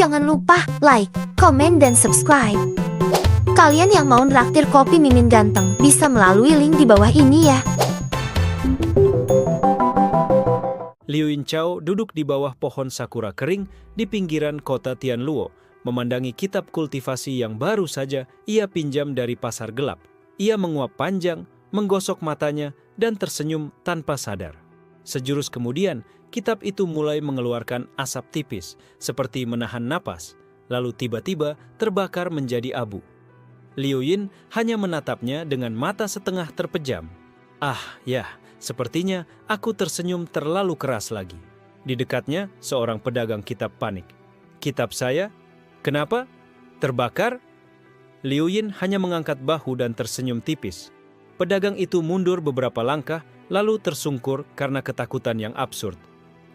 Jangan lupa like, komen, dan subscribe. Kalian yang mau nraktir kopi Mimin Ganteng bisa melalui link di bawah ini ya. Liu Yinchao duduk di bawah pohon sakura kering di pinggiran kota Tianluo, memandangi kitab kultivasi yang baru saja ia pinjam dari pasar gelap. Ia menguap panjang, menggosok matanya, dan tersenyum tanpa sadar. Sejurus kemudian, kitab itu mulai mengeluarkan asap tipis, seperti menahan napas, lalu tiba-tiba terbakar menjadi abu. Liu Yin hanya menatapnya dengan mata setengah terpejam. Ah, ya, sepertinya aku tersenyum terlalu keras lagi. Di dekatnya, seorang pedagang kitab panik. Kitab saya? Kenapa? Terbakar? Liu Yin hanya mengangkat bahu dan tersenyum tipis. Pedagang itu mundur beberapa langkah, lalu tersungkur karena ketakutan yang absurd.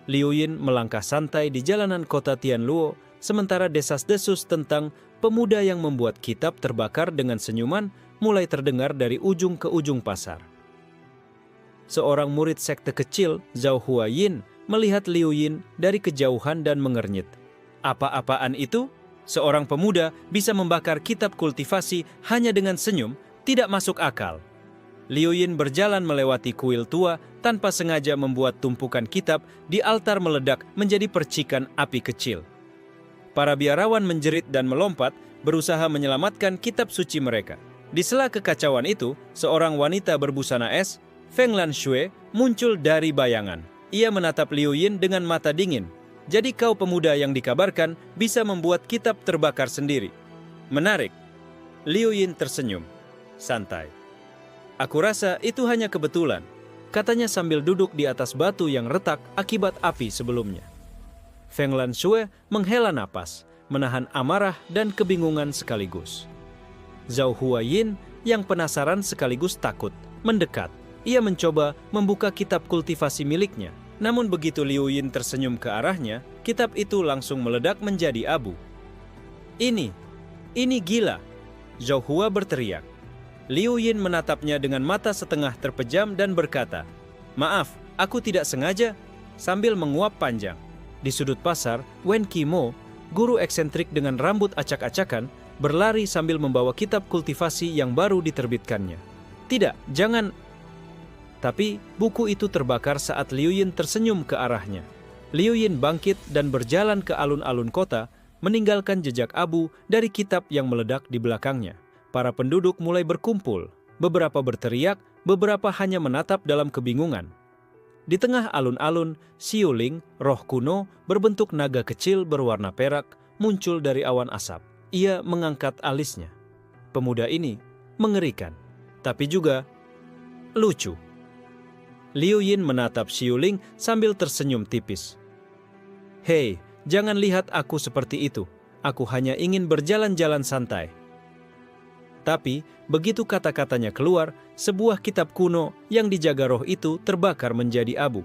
Liu Yin melangkah santai di jalanan kota Tianluo, sementara desas-desus tentang pemuda yang membuat kitab terbakar dengan senyuman mulai terdengar dari ujung ke ujung pasar. Seorang murid sekte kecil, Zhao Huayin, melihat Liu Yin dari kejauhan dan mengernyit. Apa-apaan itu? Seorang pemuda bisa membakar kitab kultivasi hanya dengan senyum, tidak masuk akal. Liu Yin berjalan melewati kuil tua tanpa sengaja membuat tumpukan kitab di altar meledak menjadi percikan api kecil. Para biarawan menjerit dan melompat, berusaha menyelamatkan kitab suci mereka. Di sela kekacauan itu, seorang wanita berbusana es, Feng Lanxue, muncul dari bayangan. Ia menatap Liu Yin dengan mata dingin. Jadi kau pemuda yang dikabarkan bisa membuat kitab terbakar sendiri. Menarik. Liu Yin tersenyum. Santai. Aku rasa itu hanya kebetulan, katanya sambil duduk di atas batu yang retak akibat api sebelumnya. Feng Lanxue menghela napas, menahan amarah dan kebingungan sekaligus. Zhao Huayin yang penasaran sekaligus takut, mendekat. Ia mencoba membuka kitab kultivasi miliknya. Namun begitu Liu Yin tersenyum ke arahnya, kitab itu langsung meledak menjadi abu. Ini gila, Zhao Hua berteriak. Liu Yin menatapnya dengan mata setengah terpejam dan berkata, "Maaf, aku tidak sengaja," sambil menguap panjang. Di sudut pasar, Wen Qimo, guru eksentrik dengan rambut acak-acakan, berlari sambil membawa kitab kultivasi yang baru diterbitkannya. "Tidak, jangan." Tapi buku itu terbakar saat Liu Yin tersenyum ke arahnya. Liu Yin bangkit dan berjalan ke alun-alun kota, meninggalkan jejak abu dari kitab yang meledak di belakangnya. Para penduduk mulai berkumpul, beberapa berteriak, beberapa hanya menatap dalam kebingungan. Di tengah alun-alun, Xiuling, roh kuno, berbentuk naga kecil berwarna perak, muncul dari awan asap. Ia mengangkat alisnya. Pemuda ini mengerikan, tapi juga lucu. Liu Yin menatap Xiuling sambil tersenyum tipis. "Hei, jangan lihat aku seperti itu. Aku hanya ingin berjalan-jalan santai." Tapi, begitu kata-katanya keluar, sebuah kitab kuno yang dijaga roh itu terbakar menjadi abu.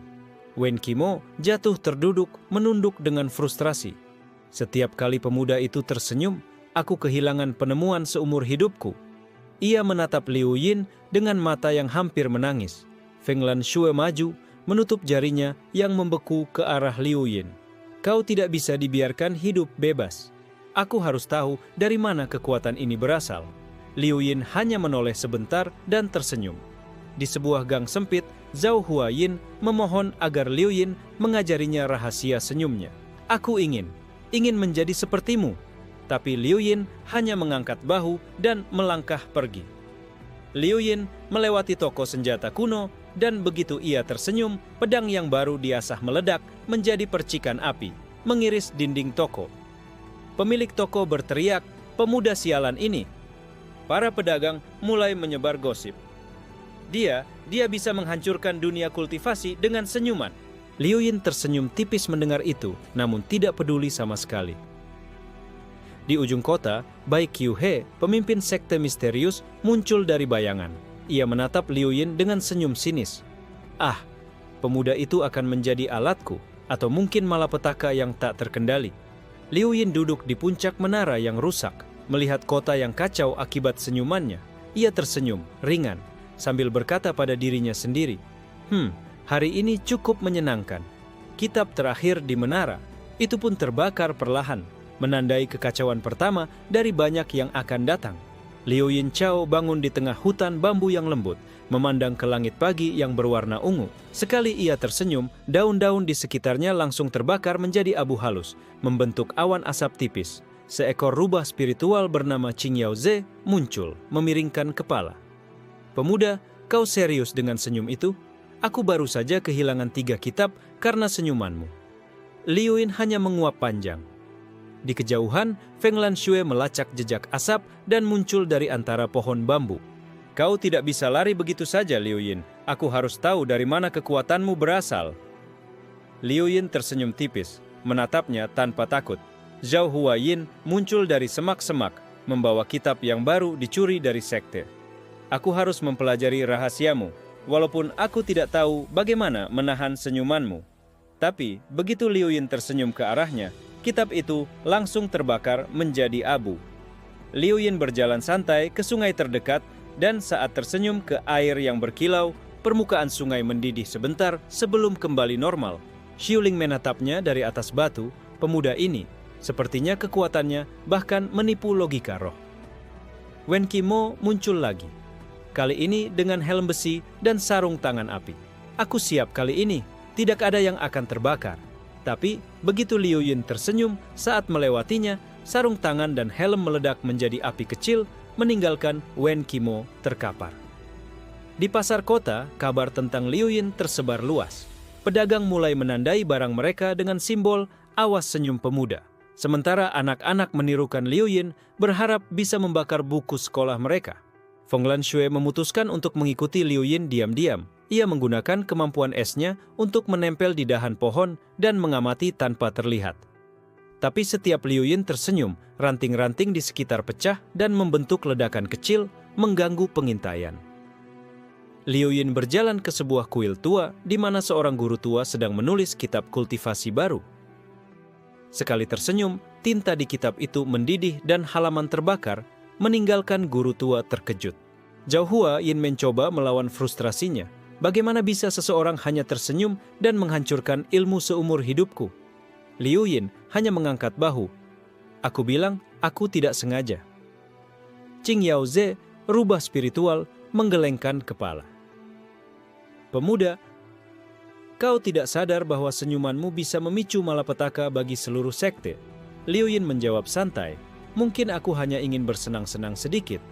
Wen Qimo jatuh terduduk, menunduk dengan frustrasi. Setiap kali pemuda itu tersenyum, aku kehilangan penemuan seumur hidupku. Ia menatap Liu Yin dengan mata yang hampir menangis. Feng Lanxue maju, menutup jarinya yang membeku ke arah Liu Yin. "Kau tidak bisa dibiarkan hidup bebas. Aku harus tahu dari mana kekuatan ini berasal." Liu Yin hanya menoleh sebentar dan tersenyum. Di sebuah gang sempit, Zhao Huayin memohon agar Liu Yin mengajarinya rahasia senyumnya. "Aku ingin menjadi sepertimu." Tapi Liu Yin hanya mengangkat bahu dan melangkah pergi. Liu Yin melewati toko senjata kuno dan begitu ia tersenyum, pedang yang baru diasah meledak menjadi percikan api, mengiris dinding toko. Pemilik toko berteriak, "Pemuda sialan ini!" Para pedagang mulai menyebar gosip. Dia bisa menghancurkan dunia kultivasi dengan senyuman. Liu Yin tersenyum tipis mendengar itu, namun tidak peduli sama sekali. Di ujung kota, Bai Qiuhe, pemimpin sekte misterius, muncul dari bayangan. Ia menatap Liu Yin dengan senyum sinis. "Ah, pemuda itu akan menjadi alatku, atau mungkin malapetaka yang tak terkendali." Liu Yin duduk di puncak menara yang rusak, melihat kota yang kacau akibat senyumannya. Ia tersenyum, ringan, sambil berkata pada dirinya sendiri, hari ini cukup menyenangkan. Kitab terakhir di menara, itu pun terbakar perlahan. menandai kekacauan pertama dari banyak yang akan datang. Liu Yinchao bangun di tengah hutan bambu yang lembut, memandang ke langit pagi yang berwarna ungu. Sekali ia tersenyum, daun-daun di sekitarnya langsung terbakar menjadi abu halus, membentuk awan asap tipis. Seekor rubah spiritual bernama Qing Yaoze muncul, memiringkan kepala. "Pemuda, kau serius dengan senyum itu? Aku baru saja kehilangan 3 kitab karena senyumanmu." Liu Yin hanya menguap panjang. Di kejauhan, Feng Lanxue melacak jejak asap dan muncul dari antara pohon bambu. "Kau tidak bisa lari begitu saja, Liu Yin. Aku harus tahu dari mana kekuatanmu berasal." Liu Yin tersenyum tipis, menatapnya tanpa takut. Zhao Huayin muncul dari semak-semak, membawa kitab yang baru dicuri dari sekte. "Aku harus mempelajari rahasiamu, walaupun aku tidak tahu bagaimana menahan senyumanmu." Tapi, begitu Liu Yin tersenyum ke arahnya, kitab itu langsung terbakar menjadi abu. Liu Yin berjalan santai ke sungai terdekat, dan saat tersenyum ke air yang berkilau, permukaan sungai mendidih sebentar sebelum kembali normal. Xiuling menatapnya dari atas batu. Pemuda ini, sepertinya kekuatannya bahkan menipu logika roh. Wen Qimo muncul lagi. Kali ini dengan helm besi dan sarung tangan api. "Aku siap kali ini, tidak ada yang akan terbakar." Tapi, begitu Liu Yin tersenyum saat melewatinya, sarung tangan dan helm meledak menjadi api kecil, meninggalkan Wen Qimo terkapar. Di pasar kota, kabar tentang Liu Yin tersebar luas. Pedagang mulai menandai barang mereka dengan simbol "Awas Senyum Pemuda." Sementara anak-anak menirukan Liu Yin, berharap bisa membakar buku sekolah mereka. Feng Lanxue memutuskan untuk mengikuti Liu Yin diam-diam. Ia menggunakan kemampuan esnya untuk menempel di dahan pohon dan mengamati tanpa terlihat. Tapi setiap Liu Yin tersenyum, ranting-ranting di sekitar pecah dan membentuk ledakan kecil, mengganggu pengintaian. Liu Yin berjalan ke sebuah kuil tua di mana seorang guru tua sedang menulis kitab kultivasi baru. Sekali tersenyum, tinta di kitab itu mendidih dan halaman terbakar, meninggalkan guru tua terkejut. Zhao Huayin mencoba melawan frustrasinya. Bagaimana bisa seseorang hanya tersenyum dan menghancurkan ilmu seumur hidupku? Liu Yin hanya mengangkat bahu. "Aku bilang, aku tidak sengaja." Qing Yaoze, rubah spiritual, menggelengkan kepala. "Pemuda, kau tidak sadar bahwa senyumanmu bisa memicu malapetaka bagi seluruh sekte?" Liu Yin menjawab santai, "Mungkin aku hanya ingin bersenang-senang sedikit."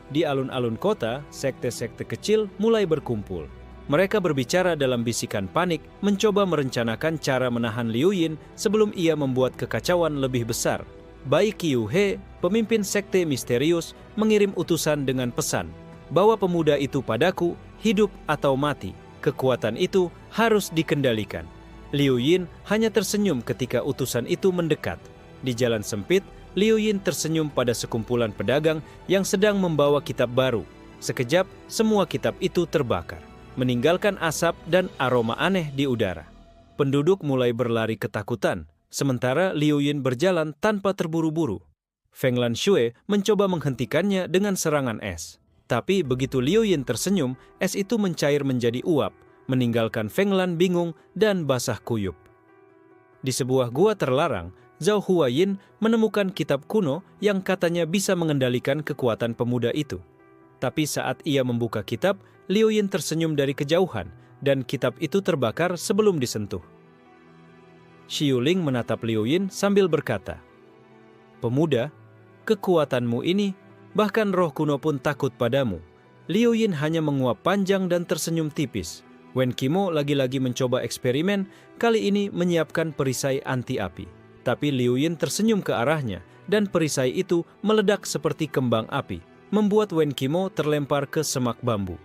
Di alun-alun kota, sekte-sekte kecil mulai berkumpul. Mereka berbicara dalam bisikan panik, mencoba merencanakan cara menahan Liu Yin sebelum ia membuat kekacauan lebih besar. Bai Qiuhe, pemimpin sekte misterius, mengirim utusan dengan pesan, "Bawa pemuda itu padaku, hidup atau mati. Kekuatan itu harus dikendalikan." Liu Yin hanya tersenyum ketika utusan itu mendekat. Di jalan sempit, Liu Yin tersenyum pada sekumpulan pedagang yang sedang membawa kitab baru. Sekejap, semua kitab itu terbakar, meninggalkan asap dan aroma aneh di udara. Penduduk mulai berlari ketakutan, sementara Liu Yin berjalan tanpa terburu-buru. Feng Lanxue mencoba menghentikannya dengan serangan es. Tapi begitu Liu Yin tersenyum, es itu mencair menjadi uap, meninggalkan Feng Lan bingung dan basah kuyup. Di sebuah gua terlarang, Zhao Huayin menemukan kitab kuno yang katanya bisa mengendalikan kekuatan pemuda itu. Tapi saat ia membuka kitab, Liu Yin tersenyum dari kejauhan dan kitab itu terbakar sebelum disentuh. Xiuling menatap Liu Yin sambil berkata, "Pemuda, kekuatanmu ini, bahkan roh kuno pun takut padamu." Liu Yin hanya menguap panjang dan tersenyum tipis. Wen Qimo lagi-lagi mencoba eksperimen, kali ini menyiapkan perisai anti api. Tapi Liu Yin tersenyum ke arahnya, dan perisai itu meledak seperti kembang api, membuat Wen Qimo terlempar ke semak bambu.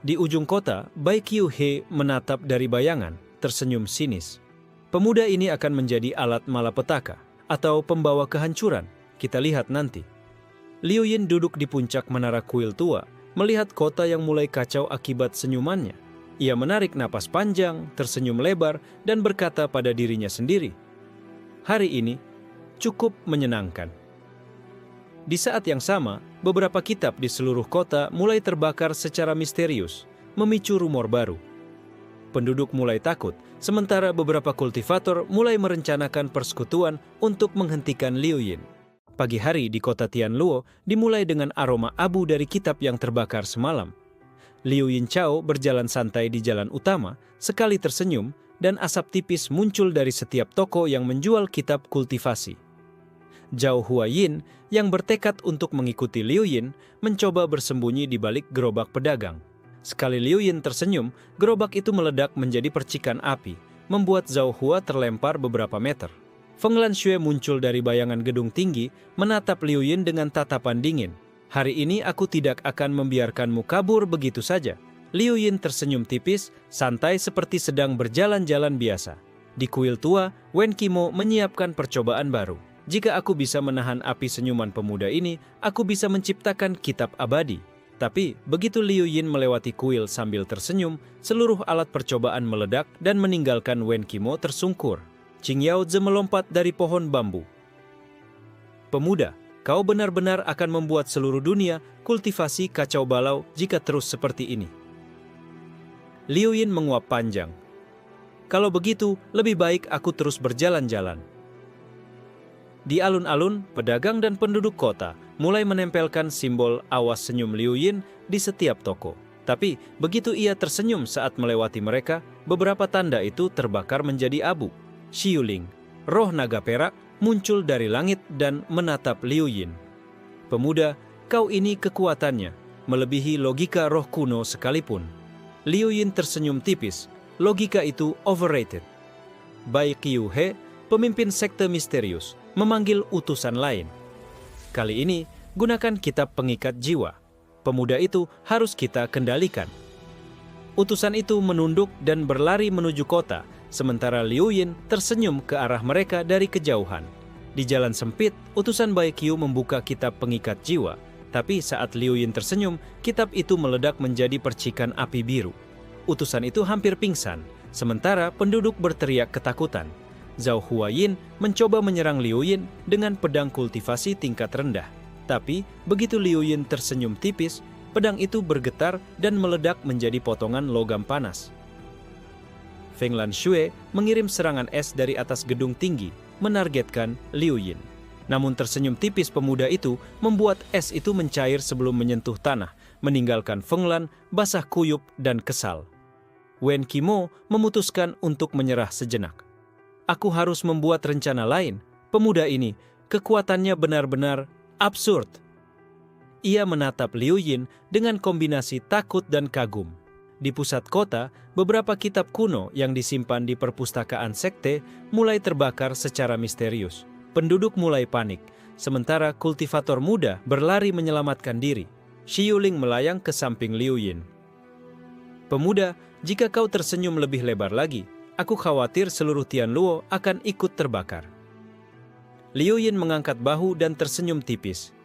Di ujung kota, Bai Qiuhe menatap dari bayangan, tersenyum sinis. "Pemuda ini akan menjadi alat malapetaka, atau pembawa kehancuran. Kita lihat nanti." Liu Yin duduk di puncak menara kuil tua, melihat kota yang mulai kacau akibat senyumannya. Ia menarik napas panjang, tersenyum lebar, dan berkata pada dirinya sendiri, "Hari ini cukup menyenangkan." Di saat yang sama, beberapa kitab di seluruh kota mulai terbakar secara misterius, memicu rumor baru. penduduk mulai takut, sementara beberapa kultivator mulai merencanakan persekutuan untuk menghentikan Liu Yin. Pagi hari di kota Tianluo dimulai dengan aroma abu dari kitab yang terbakar semalam. Liu Yinchao berjalan santai di jalan utama, sekali tersenyum, dan asap tipis muncul dari setiap toko yang menjual kitab kultivasi. Zhao Huayin yang bertekad untuk mengikuti Liu Yin mencoba bersembunyi di balik gerobak pedagang. Sekali Liu Yin tersenyum, gerobak itu meledak menjadi percikan api, membuat Zhao Hua terlempar beberapa meter. Feng Lanxue muncul dari bayangan gedung tinggi, menatap Liu Yin dengan tatapan dingin. Hari ini aku tidak akan membiarkanmu kabur begitu saja. Liu Yin tersenyum tipis, santai seperti sedang berjalan-jalan biasa. Di kuil tua, Wen Qimo menyiapkan percobaan baru. Jika aku bisa menahan api senyuman pemuda ini, aku bisa menciptakan kitab abadi. Tapi, begitu Liu Yin melewati kuil sambil tersenyum, seluruh alat percobaan meledak dan meninggalkan Wen Qimo tersungkur. Qing Yaozi melompat dari pohon bambu. Pemuda, kau benar-benar akan membuat seluruh dunia kultivasi kacau balau jika terus seperti ini. Liu Yin menguap panjang. Kalau begitu, lebih baik aku terus berjalan-jalan. Di alun-alun, pedagang dan penduduk kota mulai menempelkan simbol awas senyum Liu Yin di setiap toko. Tapi, begitu ia tersenyum saat melewati mereka, beberapa tanda itu terbakar menjadi abu. Xiuling, roh naga perak, muncul dari langit dan menatap Liu Yin. Pemuda, kau ini kekuatannya, melebihi logika roh kuno sekalipun. Liu Yin tersenyum tipis, logika itu overrated. Bai Qiuhe, pemimpin sekte misterius, memanggil utusan lain. Kali ini, gunakan kitab pengikat jiwa. Pemuda itu harus kita kendalikan. Utusan itu menunduk dan berlari menuju kota, sementara Liu Yin tersenyum ke arah mereka dari kejauhan. Di jalan sempit, utusan Bai Qiu membuka kitab pengikat jiwa. Tapi saat Liu Yin tersenyum, kitab itu meledak menjadi percikan api biru. Utusan itu hampir pingsan, sementara penduduk berteriak ketakutan. Zhao Huayin mencoba menyerang Liu Yin dengan pedang kultivasi tingkat rendah. Tapi, begitu Liu Yin tersenyum tipis, pedang itu bergetar dan meledak menjadi potongan logam panas. Feng Lanxue mengirim serangan es dari atas gedung tinggi, menargetkan Liu Yin. Namun tersenyum tipis pemuda itu membuat es itu mencair sebelum menyentuh tanah, meninggalkan Feng Lan basah kuyup dan kesal. Wen Qimo memutuskan untuk menyerah sejenak. Aku harus membuat rencana lain. Pemuda ini, kekuatannya benar-benar absurd. Ia menatap Liu Yin dengan kombinasi takut dan kagum. Di pusat kota, beberapa kitab kuno yang disimpan di perpustakaan sekte mulai terbakar secara misterius. Penduduk mulai panik, sementara kultivator muda berlari menyelamatkan diri. Xiuling melayang ke samping Liu Yin. Pemuda, jika kau tersenyum lebih lebar lagi, aku khawatir seluruh Tianluo akan ikut terbakar. Liu Yin mengangkat bahu dan tersenyum tipis.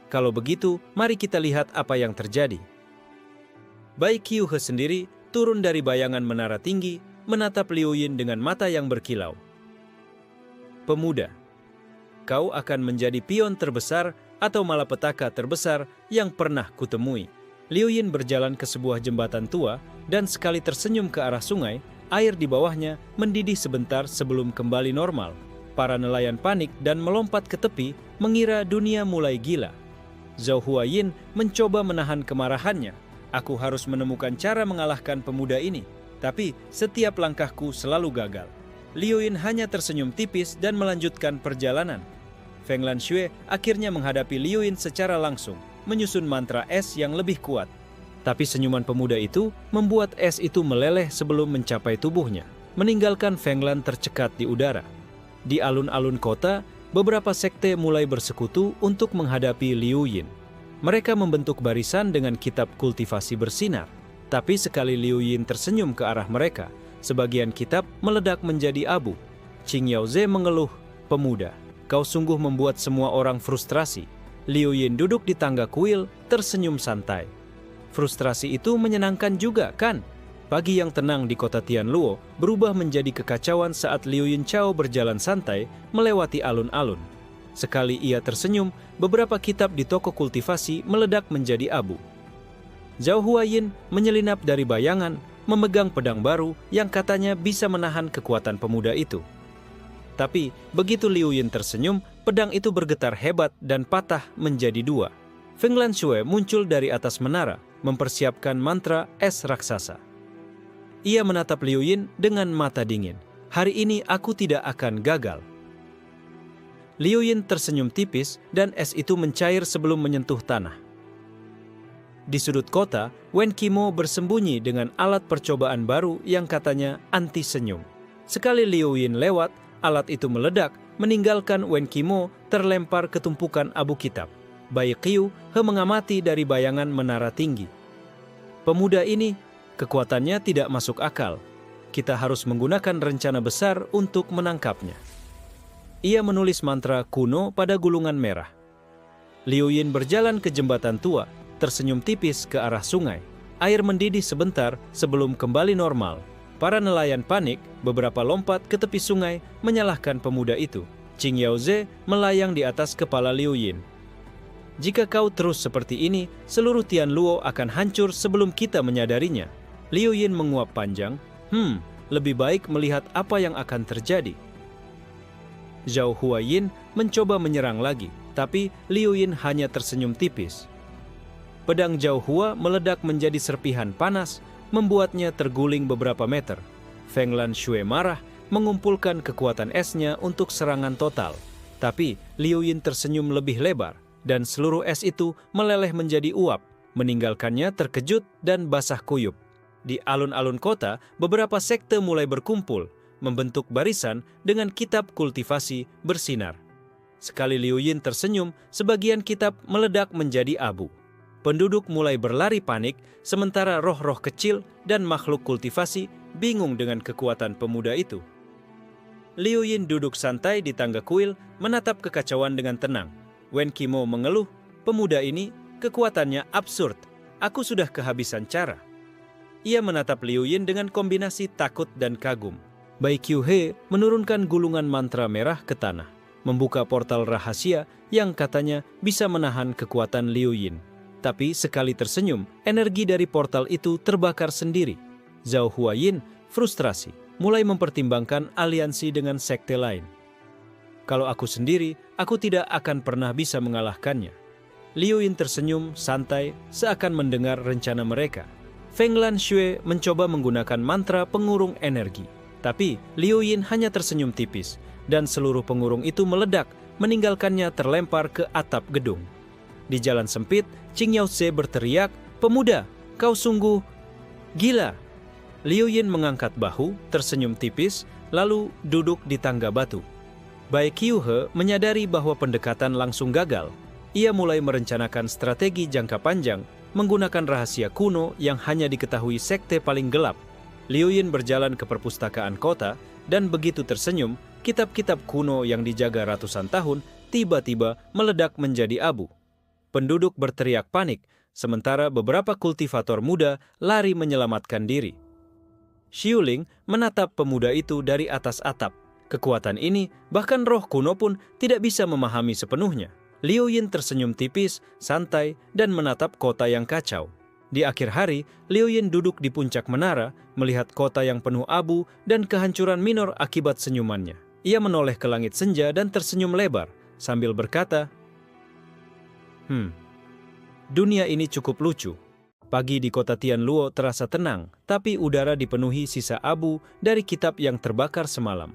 Kalau begitu, mari kita lihat apa yang terjadi. Bai Qiuhe sendiri turun dari bayangan menara tinggi, menatap Liu Yin dengan mata yang berkilau. Pemuda, kau akan menjadi pion terbesar atau malapetaka terbesar yang pernah kutemui. Liu Yin berjalan ke sebuah jembatan tua dan sekali tersenyum ke arah sungai, air di bawahnya mendidih sebentar sebelum kembali normal. Para nelayan panik dan melompat ke tepi, mengira dunia mulai gila. Zhao Huayin mencoba menahan kemarahannya. Aku harus menemukan cara mengalahkan pemuda ini. Tapi setiap langkahku selalu gagal. Liu Yin hanya tersenyum tipis dan melanjutkan perjalanan. Feng Lanxue akhirnya menghadapi Liu Yin secara langsung, menyusun mantra es yang lebih kuat. Tapi senyuman pemuda itu membuat es itu meleleh sebelum mencapai tubuhnya, meninggalkan Feng Lan tercekat di udara. Di alun-alun kota, beberapa sekte mulai bersekutu untuk menghadapi Liu Yin. Mereka membentuk barisan dengan kitab kultivasi bersinar. Tapi sekali Liu Yin tersenyum ke arah mereka, sebagian kitab meledak menjadi abu. Qing Yaozi mengeluh, "Pemuda, kau sungguh membuat semua orang frustrasi." Liu Yin duduk di tangga kuil, tersenyum santai. Frustrasi itu menyenangkan juga, kan? Pagi yang tenang di kota Tianluo berubah menjadi kekacauan saat Liu Yinchao berjalan santai melewati alun-alun. Sekali ia tersenyum, beberapa kitab di toko kultivasi meledak menjadi abu. Zhao Huayin menyelinap dari bayangan, memegang pedang baru yang katanya bisa menahan kekuatan pemuda itu. Tapi begitu Liu Yin tersenyum, pedang itu bergetar hebat dan patah menjadi dua. Feng Lanxue muncul dari atas menara, mempersiapkan mantra es raksasa. Ia menatap Liu Yin dengan mata dingin. Hari ini aku tidak akan gagal. Liu Yin tersenyum tipis dan es itu mencair sebelum menyentuh tanah. Di sudut kota, Wen Qimo bersembunyi dengan alat percobaan baru yang katanya anti senyum. Sekali Liu Yin lewat, alat itu meledak, meninggalkan Wen Qimo terlempar ke tumpukan abu kitab. Bai Qiu mengamati dari bayangan menara tinggi. Pemuda ini, kekuatannya tidak masuk akal. Kita harus menggunakan rencana besar untuk menangkapnya. Ia menulis mantra kuno pada gulungan merah. Liu Yin berjalan ke jembatan tua, tersenyum tipis ke arah sungai. Air mendidih sebentar sebelum kembali normal. Para nelayan panik, beberapa lompat ke tepi sungai menyalahkan pemuda itu. Qing Yaoze melayang di atas kepala Liu Yin. Jika kau terus seperti ini, seluruh Tian Luo akan hancur sebelum kita menyadarinya. Liu Yin menguap panjang. Lebih baik melihat apa yang akan terjadi. Zhao Huayin mencoba menyerang lagi, tapi Liu Yin hanya tersenyum tipis. Pedang Zhao Hua meledak menjadi serpihan panas, membuatnya terguling beberapa meter. Feng Lanxue marah, mengumpulkan kekuatan esnya untuk serangan total. Tapi Liu Yin tersenyum lebih lebar, dan seluruh es itu meleleh menjadi uap, meninggalkannya terkejut dan basah kuyup. Di alun-alun kota, beberapa sekte mulai berkumpul, membentuk barisan dengan kitab kultivasi bersinar. Sekali Liu Yin tersenyum, sebagian kitab meledak menjadi abu. Penduduk mulai berlari panik, sementara roh-roh kecil dan makhluk kultivasi bingung dengan kekuatan pemuda itu. Liu Yin duduk santai di tangga kuil, menatap kekacauan dengan tenang. Wen Qimo mengeluh, pemuda ini, kekuatannya absurd. Aku sudah kehabisan cara. Ia menatap Liu Yin dengan kombinasi takut dan kagum. Bai Qiuhe menurunkan gulungan mantra merah ke tanah, membuka portal rahasia yang katanya bisa menahan kekuatan Liu Yin. Tapi sekali tersenyum, energi dari portal itu terbakar sendiri. Zhao Huayin frustrasi, mulai mempertimbangkan aliansi dengan sekte lain. Kalau aku sendiri, aku tidak akan pernah bisa mengalahkannya. Liu Yin tersenyum santai seakan mendengar rencana mereka. Feng Lanxue mencoba menggunakan mantra pengurung energi. Tapi Liu Yin hanya tersenyum tipis, dan seluruh pengurung itu meledak, meninggalkannya terlempar ke atap gedung. Di jalan sempit, Qing Yaoze berteriak, "Pemuda, kau sungguh gila!" Liu Yin mengangkat bahu, tersenyum tipis, lalu duduk di tangga batu. Bai Qiuhe menyadari bahwa pendekatan langsung gagal. Ia mulai merencanakan strategi jangka panjang, menggunakan rahasia kuno yang hanya diketahui sekte paling gelap. Liu Yin berjalan ke perpustakaan kota, dan begitu tersenyum, kitab-kitab kuno yang dijaga ratusan tahun tiba-tiba meledak menjadi abu. Penduduk berteriak panik, sementara beberapa kultivator muda lari menyelamatkan diri. Xiuling menatap pemuda itu dari atas atap. Kekuatan ini, bahkan roh kuno pun tidak bisa memahami sepenuhnya. Liu Yin tersenyum tipis, santai, dan menatap kota yang kacau. Di akhir hari, Liu Yin duduk di puncak menara, melihat kota yang penuh abu dan kehancuran minor akibat senyumannya. Ia menoleh ke langit senja dan tersenyum lebar, sambil berkata, dunia ini cukup lucu. Pagi di kota Tianluo terasa tenang, tapi udara dipenuhi sisa abu dari kitab yang terbakar semalam.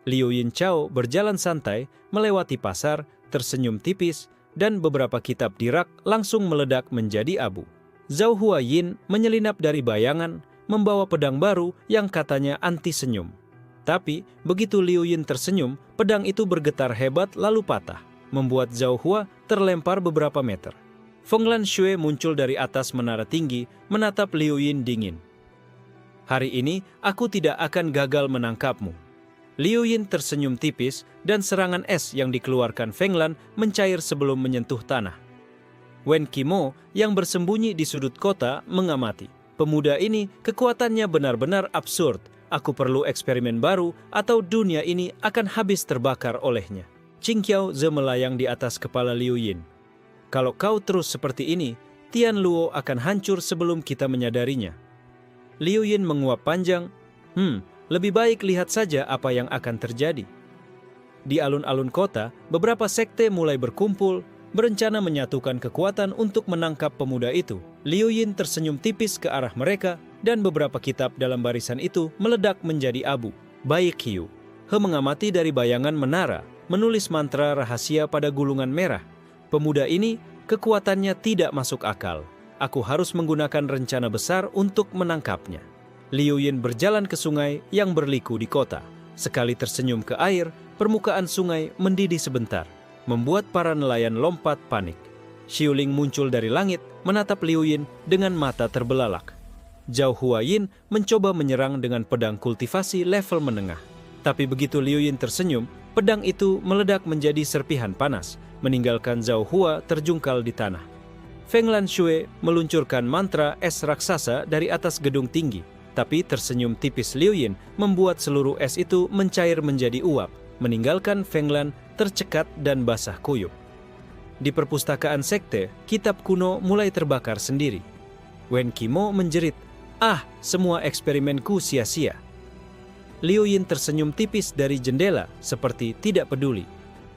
Liu Yin Chao berjalan santai, melewati pasar, tersenyum tipis, dan beberapa kitab di rak langsung meledak menjadi abu. Zhao Huayin menyelinap dari bayangan, membawa pedang baru yang katanya anti senyum. Tapi, begitu Liu Yin tersenyum, pedang itu bergetar hebat lalu patah, membuat Zhao Hua terlempar beberapa meter. Feng Lanxue muncul dari atas menara tinggi, menatap Liu Yin dingin. Hari ini, aku tidak akan gagal menangkapmu. Liu Yin tersenyum tipis, dan serangan es yang dikeluarkan Feng Lan mencair sebelum menyentuh tanah. Wen Qimo yang bersembunyi di sudut kota mengamati. Pemuda ini kekuatannya benar-benar absurd. Aku perlu eksperimen baru atau dunia ini akan habis terbakar olehnya. Qing Yaoze melayang di atas kepala Liu Yin. Kalau kau terus seperti ini, Tianluo akan hancur sebelum kita menyadarinya. Liu Yin menguap panjang. Lebih baik lihat saja apa yang akan terjadi. Di alun-alun kota, beberapa sekte mulai berkumpul, berencana menyatukan kekuatan untuk menangkap pemuda itu. Liu Yin tersenyum tipis ke arah mereka, dan beberapa kitab dalam barisan itu meledak menjadi abu. Bai Qiu, He mengamati dari bayangan menara, menulis mantra rahasia pada gulungan merah. Pemuda ini, kekuatannya tidak masuk akal. Aku harus menggunakan rencana besar untuk menangkapnya. Liu Yin berjalan ke sungai yang berliku di kota. Sekali tersenyum ke air, permukaan sungai mendidih sebentar, membuat para nelayan lompat panik. Xiuling muncul dari langit, menatap Liu Yin dengan mata terbelalak. Zhao Huayin mencoba menyerang dengan pedang kultivasi level menengah. Tapi begitu Liu Yin tersenyum, pedang itu meledak menjadi serpihan panas, meninggalkan Zhao Hua terjungkal di tanah. Feng Lanxue meluncurkan mantra es raksasa dari atas gedung tinggi, tapi tersenyum tipis Liu Yin membuat seluruh es itu mencair menjadi uap, meninggalkan Feng Lan tercekat dan basah kuyup. Di perpustakaan sekte, kitab kuno mulai terbakar sendiri. Wen Qimo menjerit, semua eksperimenku sia-sia." Liu Yin tersenyum tipis dari jendela, seperti tidak peduli.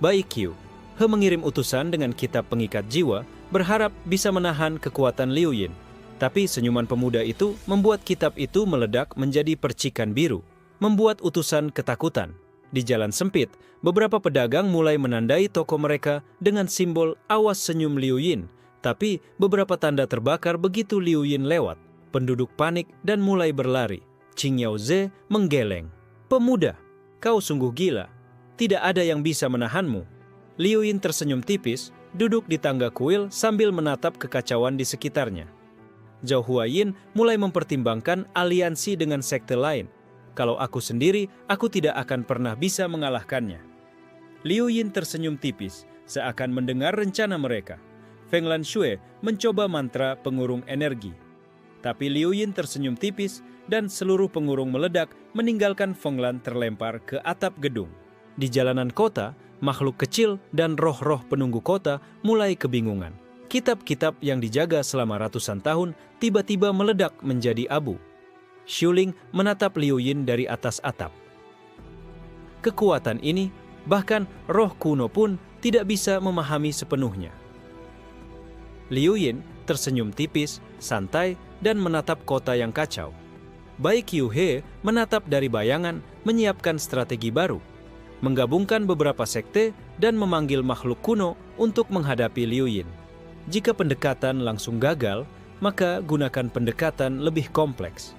"Bai Qiu, He mengirim utusan dengan kitab pengikat jiwa, berharap bisa menahan kekuatan Liu Yin. Tapi senyuman pemuda itu membuat kitab itu meledak menjadi percikan biru, membuat utusan ketakutan. Di jalan sempit, beberapa pedagang mulai menandai toko mereka dengan simbol awas senyum Liu Yin. Tapi beberapa tanda terbakar begitu Liu Yin lewat. Penduduk panik dan mulai berlari. Qing Yaoze menggeleng. "Pemuda, kau sungguh gila. Tidak ada yang bisa menahanmu." Liu Yin tersenyum tipis, duduk di tangga kuil sambil menatap kekacauan di sekitarnya. Zhao Huayin mulai mempertimbangkan aliansi dengan sekte lain. "Kalau aku sendiri, aku tidak akan pernah bisa mengalahkannya." Liu Yin tersenyum tipis, seakan mendengar rencana mereka. Feng Lanxue mencoba mantra pengurung energi. Tapi Liu Yin tersenyum tipis, dan seluruh pengurung meledak meninggalkan Feng Lan terlempar ke atap gedung. Di jalanan kota, makhluk kecil dan roh-roh penunggu kota mulai kebingungan. Kitab-kitab yang dijaga selama ratusan tahun tiba-tiba meledak menjadi abu. Xiuling menatap Liu Yin dari atas atap. Kekuatan ini, bahkan roh kuno pun tidak bisa memahami sepenuhnya. Liu Yin tersenyum tipis, santai, dan menatap kota yang kacau. Bai Qiuhe menatap dari bayangan, menyiapkan strategi baru, menggabungkan beberapa sekte dan memanggil makhluk kuno untuk menghadapi Liu Yin. Jika pendekatan langsung gagal, maka gunakan pendekatan lebih kompleks.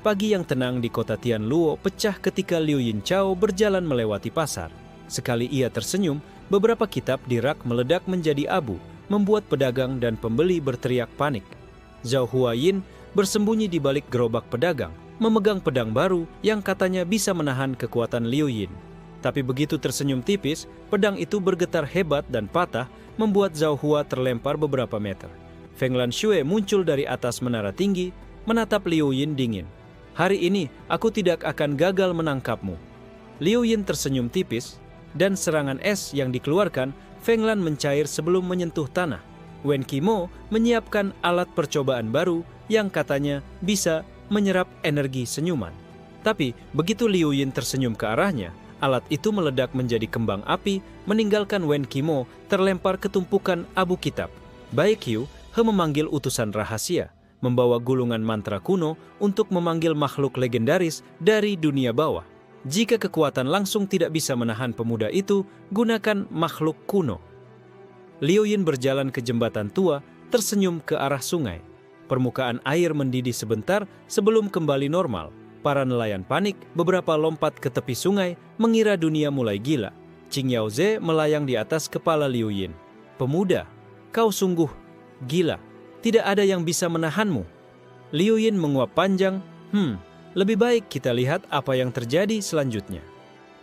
Pagi yang tenang di kota Tianluo pecah ketika Liu Yin Chao berjalan melewati pasar. Sekali ia tersenyum, beberapa kitab di rak meledak menjadi abu, membuat pedagang dan pembeli berteriak panik. Zhao Huayin bersembunyi di balik gerobak pedagang, memegang pedang baru yang katanya bisa menahan kekuatan Liu Yin. Tapi begitu tersenyum tipis, pedang itu bergetar hebat dan patah, membuat Zhao Hua terlempar beberapa meter. Feng Lanxue muncul dari atas menara tinggi, menatap Liu Yin dingin. "Hari ini, aku tidak akan gagal menangkapmu." Liu Yin tersenyum tipis, dan serangan es yang dikeluarkan, Feng Lan mencair sebelum menyentuh tanah. Wen Qimo menyiapkan alat percobaan baru yang katanya bisa menyerap energi senyuman. Tapi begitu Liu Yin tersenyum ke arahnya, alat itu meledak menjadi kembang api, meninggalkan Wen Qimo terlempar ke tumpukan abu kitab. Bai Qiu He memanggil utusan rahasia, membawa gulungan mantra kuno untuk memanggil makhluk legendaris dari dunia bawah. Jika kekuatan langsung tidak bisa menahan pemuda itu, gunakan makhluk kuno. Liu Yin berjalan ke jembatan tua, tersenyum ke arah sungai. Permukaan air mendidih sebentar sebelum kembali normal. Para nelayan panik, beberapa lompat ke tepi sungai, mengira dunia mulai gila. Qing Yaoze melayang di atas kepala Liu Yin. "Pemuda, kau sungguh gila. Tidak ada yang bisa menahanmu." Liu Yin menguap panjang. Lebih baik kita lihat apa yang terjadi selanjutnya."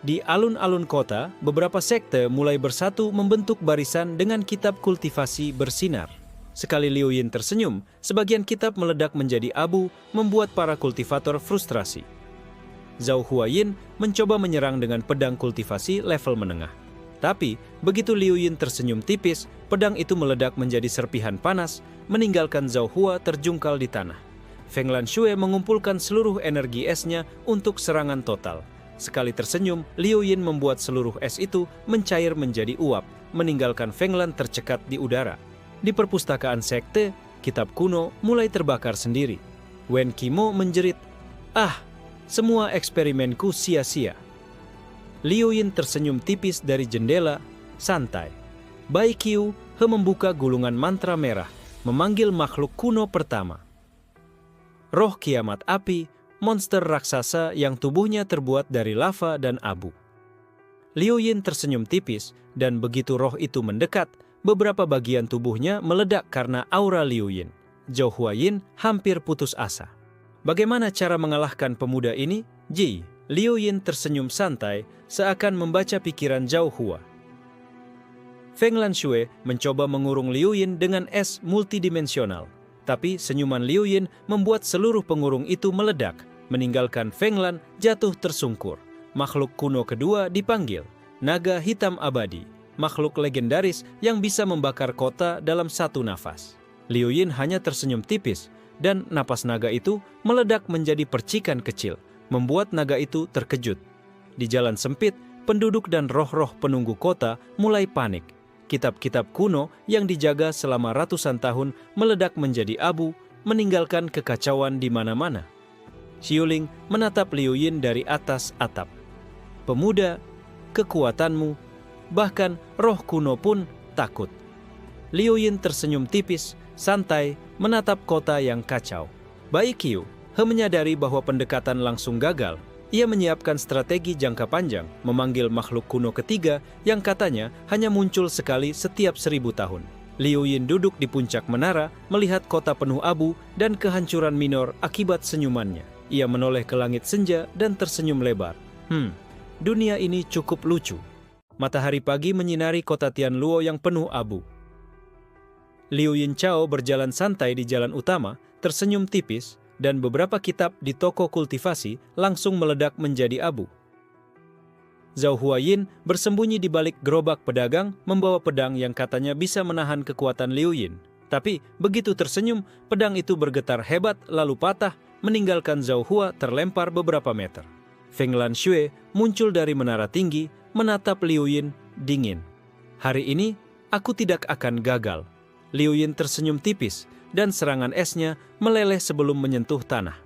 Di alun-alun kota, beberapa sekte mulai bersatu membentuk barisan dengan kitab kultivasi bersinar. Sekali Liu Yin tersenyum, sebagian kitab meledak menjadi abu, membuat para kultivator frustrasi. Zhao Huayin mencoba menyerang dengan pedang kultivasi level menengah. Tapi, begitu Liu Yin tersenyum tipis, pedang itu meledak menjadi serpihan panas, meninggalkan Zhao Hua terjungkal di tanah. Feng Lanxue mengumpulkan seluruh energi esnya untuk serangan total. Sekali tersenyum, Liu Yin membuat seluruh es itu mencair menjadi uap, meninggalkan Feng Lan tercekat di udara. Di perpustakaan sekte, kitab kuno mulai terbakar sendiri. Wen Qimo menjerit, "Ah, semua eksperimenku sia-sia." Liu Yin tersenyum tipis dari jendela, santai. Bai Qiu membuka gulungan mantra merah, memanggil makhluk kuno pertama. Roh kiamat api, monster raksasa yang tubuhnya terbuat dari lava dan abu. Liu Yin tersenyum tipis, dan begitu roh itu mendekat, beberapa bagian tubuhnya meledak karena aura Liu Yin. Zhou Huayin hampir putus asa. Bagaimana cara mengalahkan pemuda ini? Ji, Liu Yin tersenyum santai, seakan membaca pikiran Zhou Hua. Feng Lanxue mencoba mengurung Liu Yin dengan es multidimensional. Tapi senyuman Liu Yin membuat seluruh pengurung itu meledak, meninggalkan Feng Lan jatuh tersungkur. Makhluk kuno kedua dipanggil, naga hitam abadi, makhluk legendaris yang bisa membakar kota dalam satu nafas. Liu Yin hanya tersenyum tipis, dan napas naga itu meledak menjadi percikan kecil, membuat naga itu terkejut. Di jalan sempit, penduduk dan roh-roh penunggu kota mulai panik. Kitab-kitab kuno yang dijaga selama ratusan tahun meledak menjadi abu, meninggalkan kekacauan di mana-mana. Xiuling menatap Liu Yin dari atas atap. "Pemuda, kekuatanmu, bahkan roh kuno pun takut." Liu Yin tersenyum tipis, santai, menatap kota yang kacau. Bai Qiu menyadari bahwa pendekatan langsung gagal. Ia menyiapkan strategi jangka panjang, memanggil makhluk kuno ketiga yang katanya hanya muncul sekali setiap 1000 tahun. Liu Yin duduk di puncak menara, melihat kota penuh abu dan kehancuran minor akibat senyumannya. Ia menoleh ke langit senja dan tersenyum lebar. Dunia ini cukup lucu. Matahari pagi menyinari kota Tianluo yang penuh abu. Liu Yin Chao berjalan santai di jalan utama, tersenyum tipis, dan beberapa kitab di toko kultivasi langsung meledak menjadi abu. Zhou Huayin bersembunyi di balik gerobak pedagang, membawa pedang yang katanya bisa menahan kekuatan Liu Yin. Tapi begitu tersenyum, pedang itu bergetar hebat lalu patah, meninggalkan Zhou Hua terlempar beberapa meter. Feng Lanxue muncul dari menara tinggi, menatap Liu Yin dingin. "Hari ini, aku tidak akan gagal." Liu Yin tersenyum tipis, dan serangan esnya meleleh sebelum menyentuh tanah.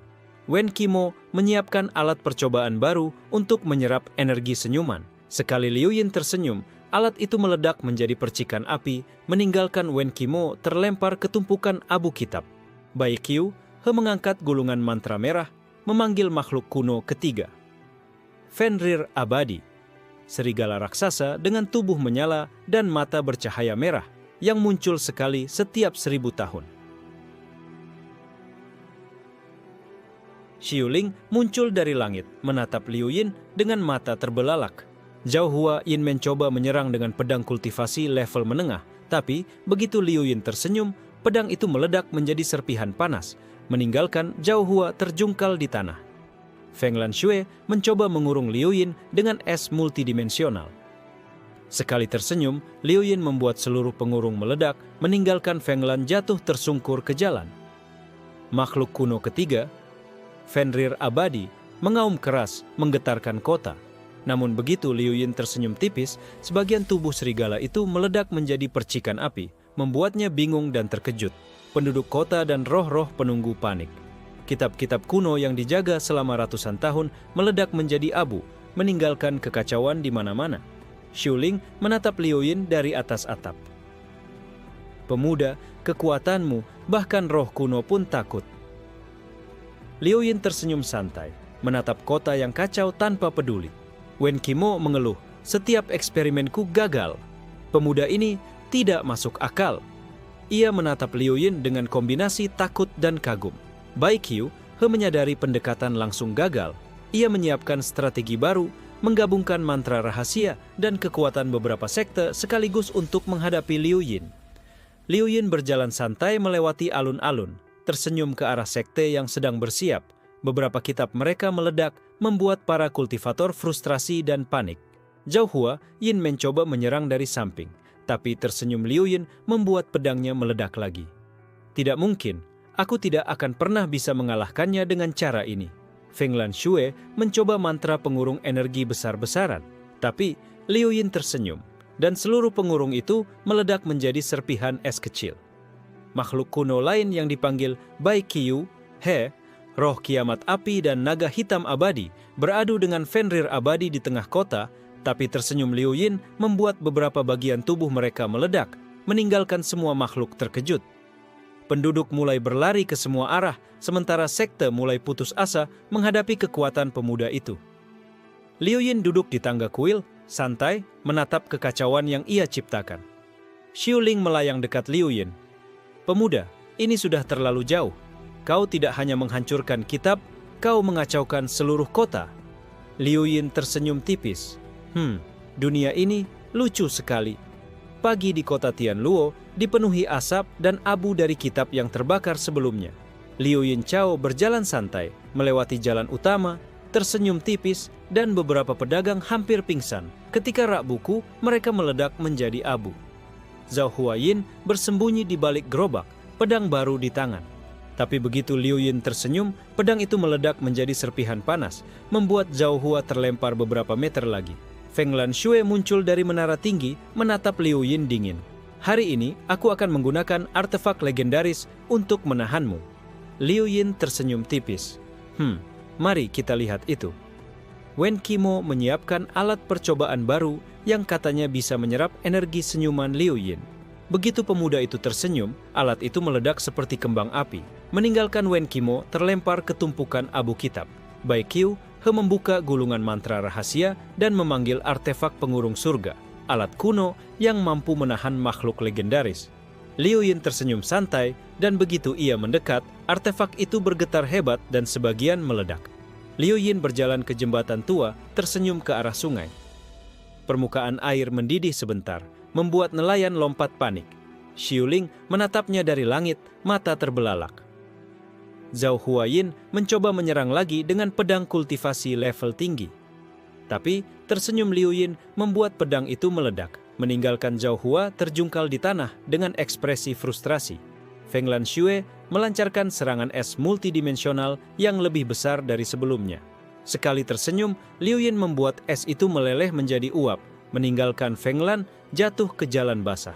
Wen Qimo menyiapkan alat percobaan baru untuk menyerap energi senyuman. Sekali Liu Yin tersenyum, alat itu meledak menjadi percikan api, meninggalkan Wen Qimo terlempar ke tumpukan abu kitab. Bai Qiu mengangkat gulungan mantra merah, memanggil makhluk kuno ketiga. Fenrir abadi, serigala raksasa dengan tubuh menyala dan mata bercahaya merah, yang muncul sekali setiap 1000 tahun. Xiuling muncul dari langit, menatap Liu Yin dengan mata terbelalak. Zhou Huayin mencoba menyerang dengan pedang kultivasi level menengah, tapi begitu Liu Yin tersenyum, pedang itu meledak menjadi serpihan panas, meninggalkan Zhou Hua terjungkal di tanah. Feng Lanxue mencoba mengurung Liu Yin dengan es multidimensional. Sekali tersenyum, Liu Yin membuat seluruh pengurung meledak, meninggalkan Feng Lan jatuh tersungkur ke jalan. Makhluk kuno ketiga, Fenrir abadi, mengaum keras, menggetarkan kota. Namun begitu Liu Yin tersenyum tipis, sebagian tubuh serigala itu meledak menjadi percikan api, membuatnya bingung dan terkejut. Penduduk kota dan roh-roh penunggu panik. Kitab-kitab kuno yang dijaga selama ratusan tahun meledak menjadi abu, meninggalkan kekacauan di mana-mana. Xiuling menatap Liu Yin dari atas atap. "Pemuda, kekuatanmu, bahkan roh kuno pun takut." Liu Yin tersenyum santai, menatap kota yang kacau tanpa peduli. Wen Qimo mengeluh, "Setiap eksperimenku gagal. Pemuda ini tidak masuk akal." Ia menatap Liu Yin dengan kombinasi takut dan kagum. Bai Qiu menyadari pendekatan langsung gagal. Ia menyiapkan strategi baru, menggabungkan mantra rahasia dan kekuatan beberapa sekte sekaligus untuk menghadapi Liu Yin. Liu Yin berjalan santai melewati alun-alun, tersenyum ke arah sekte yang sedang bersiap. Beberapa kitab mereka meledak, membuat para kultivator frustrasi dan panik. Zhou Huayin mencoba menyerang dari samping, tapi tersenyum Liu Yin membuat pedangnya meledak lagi. "Tidak mungkin, Aku tidak akan pernah bisa mengalahkannya dengan cara ini. Feng Lanxue mencoba mantra pengurung energi besar-besaran, tapi Liu Yin tersenyum, dan seluruh pengurung itu meledak menjadi serpihan es kecil. Makhluk kuno lain yang dipanggil Bai Qiu He, roh kiamat api dan naga hitam abadi, beradu dengan Fenrir abadi di tengah kota, tapi tersenyum Liu Yin membuat beberapa bagian tubuh mereka meledak, meninggalkan semua makhluk terkejut. Penduduk mulai berlari ke semua arah, sementara sekte mulai putus asa menghadapi kekuatan pemuda itu. Liu Yin duduk di tangga kuil, santai, menatap kekacauan yang ia ciptakan. Xiu Ling melayang dekat Liu Yin. "Pemuda, ini sudah terlalu jauh. Kau tidak hanya menghancurkan kitab, kau mengacaukan seluruh kota." Liu Yin tersenyum tipis. Dunia ini lucu sekali. Pagi di kota Tianluo dipenuhi asap dan abu dari kitab yang terbakar sebelumnya. Liu Yin Chao berjalan santai, melewati jalan utama, tersenyum tipis, dan beberapa pedagang hampir pingsan. Ketika rak buku, mereka meledak menjadi abu. Zhao Huayin bersembunyi di balik gerobak, pedang baru di tangan. Tapi begitu Liu Yin tersenyum, pedang itu meledak menjadi serpihan panas, membuat Zhao Hua terlempar beberapa meter lagi. Feng Lanxue muncul dari menara tinggi, menatap Liu Yin dingin. "Hari ini, aku akan menggunakan artefak legendaris untuk menahanmu." Liu Yin tersenyum tipis. Mari kita lihat itu." Wen Qimo menyiapkan alat percobaan baru yang katanya bisa menyerap energi senyuman Liu Yin. Begitu pemuda itu tersenyum, alat itu meledak seperti kembang api, meninggalkan Wen Qimo terlempar ke tumpukan abu kitab. Bai Qiu He membuka gulungan mantra rahasia dan memanggil artefak pengurung surga, alat kuno yang mampu menahan makhluk legendaris. Liu Yin tersenyum santai, dan begitu ia mendekat, artefak itu bergetar hebat dan sebagian meledak. Liu Yin berjalan ke jembatan tua, tersenyum ke arah sungai. Permukaan air mendidih sebentar, membuat nelayan lompat panik. Xiu Ling menatapnya dari langit, mata terbelalak. Zhao Huayin mencoba menyerang lagi dengan pedang kultivasi level tinggi. Tapi tersenyum Liu Yin membuat pedang itu meledak, meninggalkan Zhao Hua terjungkal di tanah dengan ekspresi frustrasi. Feng Lanxue melancarkan serangan es multidimensional yang lebih besar dari sebelumnya. Sekali tersenyum, Liu Yin membuat es itu meleleh menjadi uap, meninggalkan Feng Lan jatuh ke jalan basah.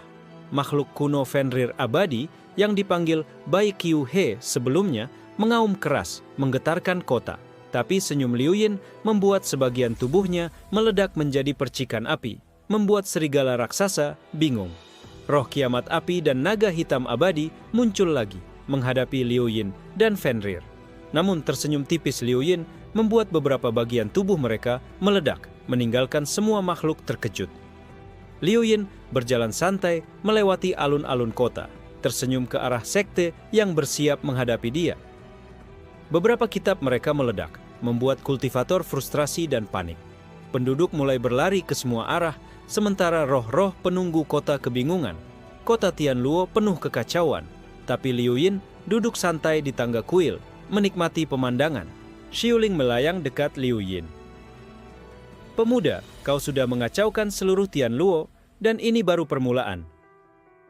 Makhluk kuno Fenrir abadi yang dipanggil Bai Qiu He sebelumnya mengaum keras, menggetarkan kota. Tapi senyum Liu Yin membuat sebagian tubuhnya meledak menjadi percikan api, membuat serigala raksasa bingung. Roh kiamat api dan naga hitam abadi muncul lagi, menghadapi Liu Yin dan Fenrir. Namun tersenyum tipis Liu Yin membuat beberapa bagian tubuh mereka meledak, meninggalkan semua makhluk terkejut. Liu Yin berjalan santai melewati alun-alun kota, tersenyum ke arah sekte yang bersiap menghadapi dia. Beberapa kitab mereka meledak, membuat kultivator frustrasi dan panik. Penduduk mulai berlari ke semua arah, sementara roh-roh penunggu kota kebingungan. Kota Tianluo penuh kekacauan, tapi Liu Yin duduk santai di tangga kuil, menikmati pemandangan. Xiu Ling melayang dekat Liu Yin. "Pemuda, kau sudah mengacaukan seluruh Tianluo, dan ini baru permulaan."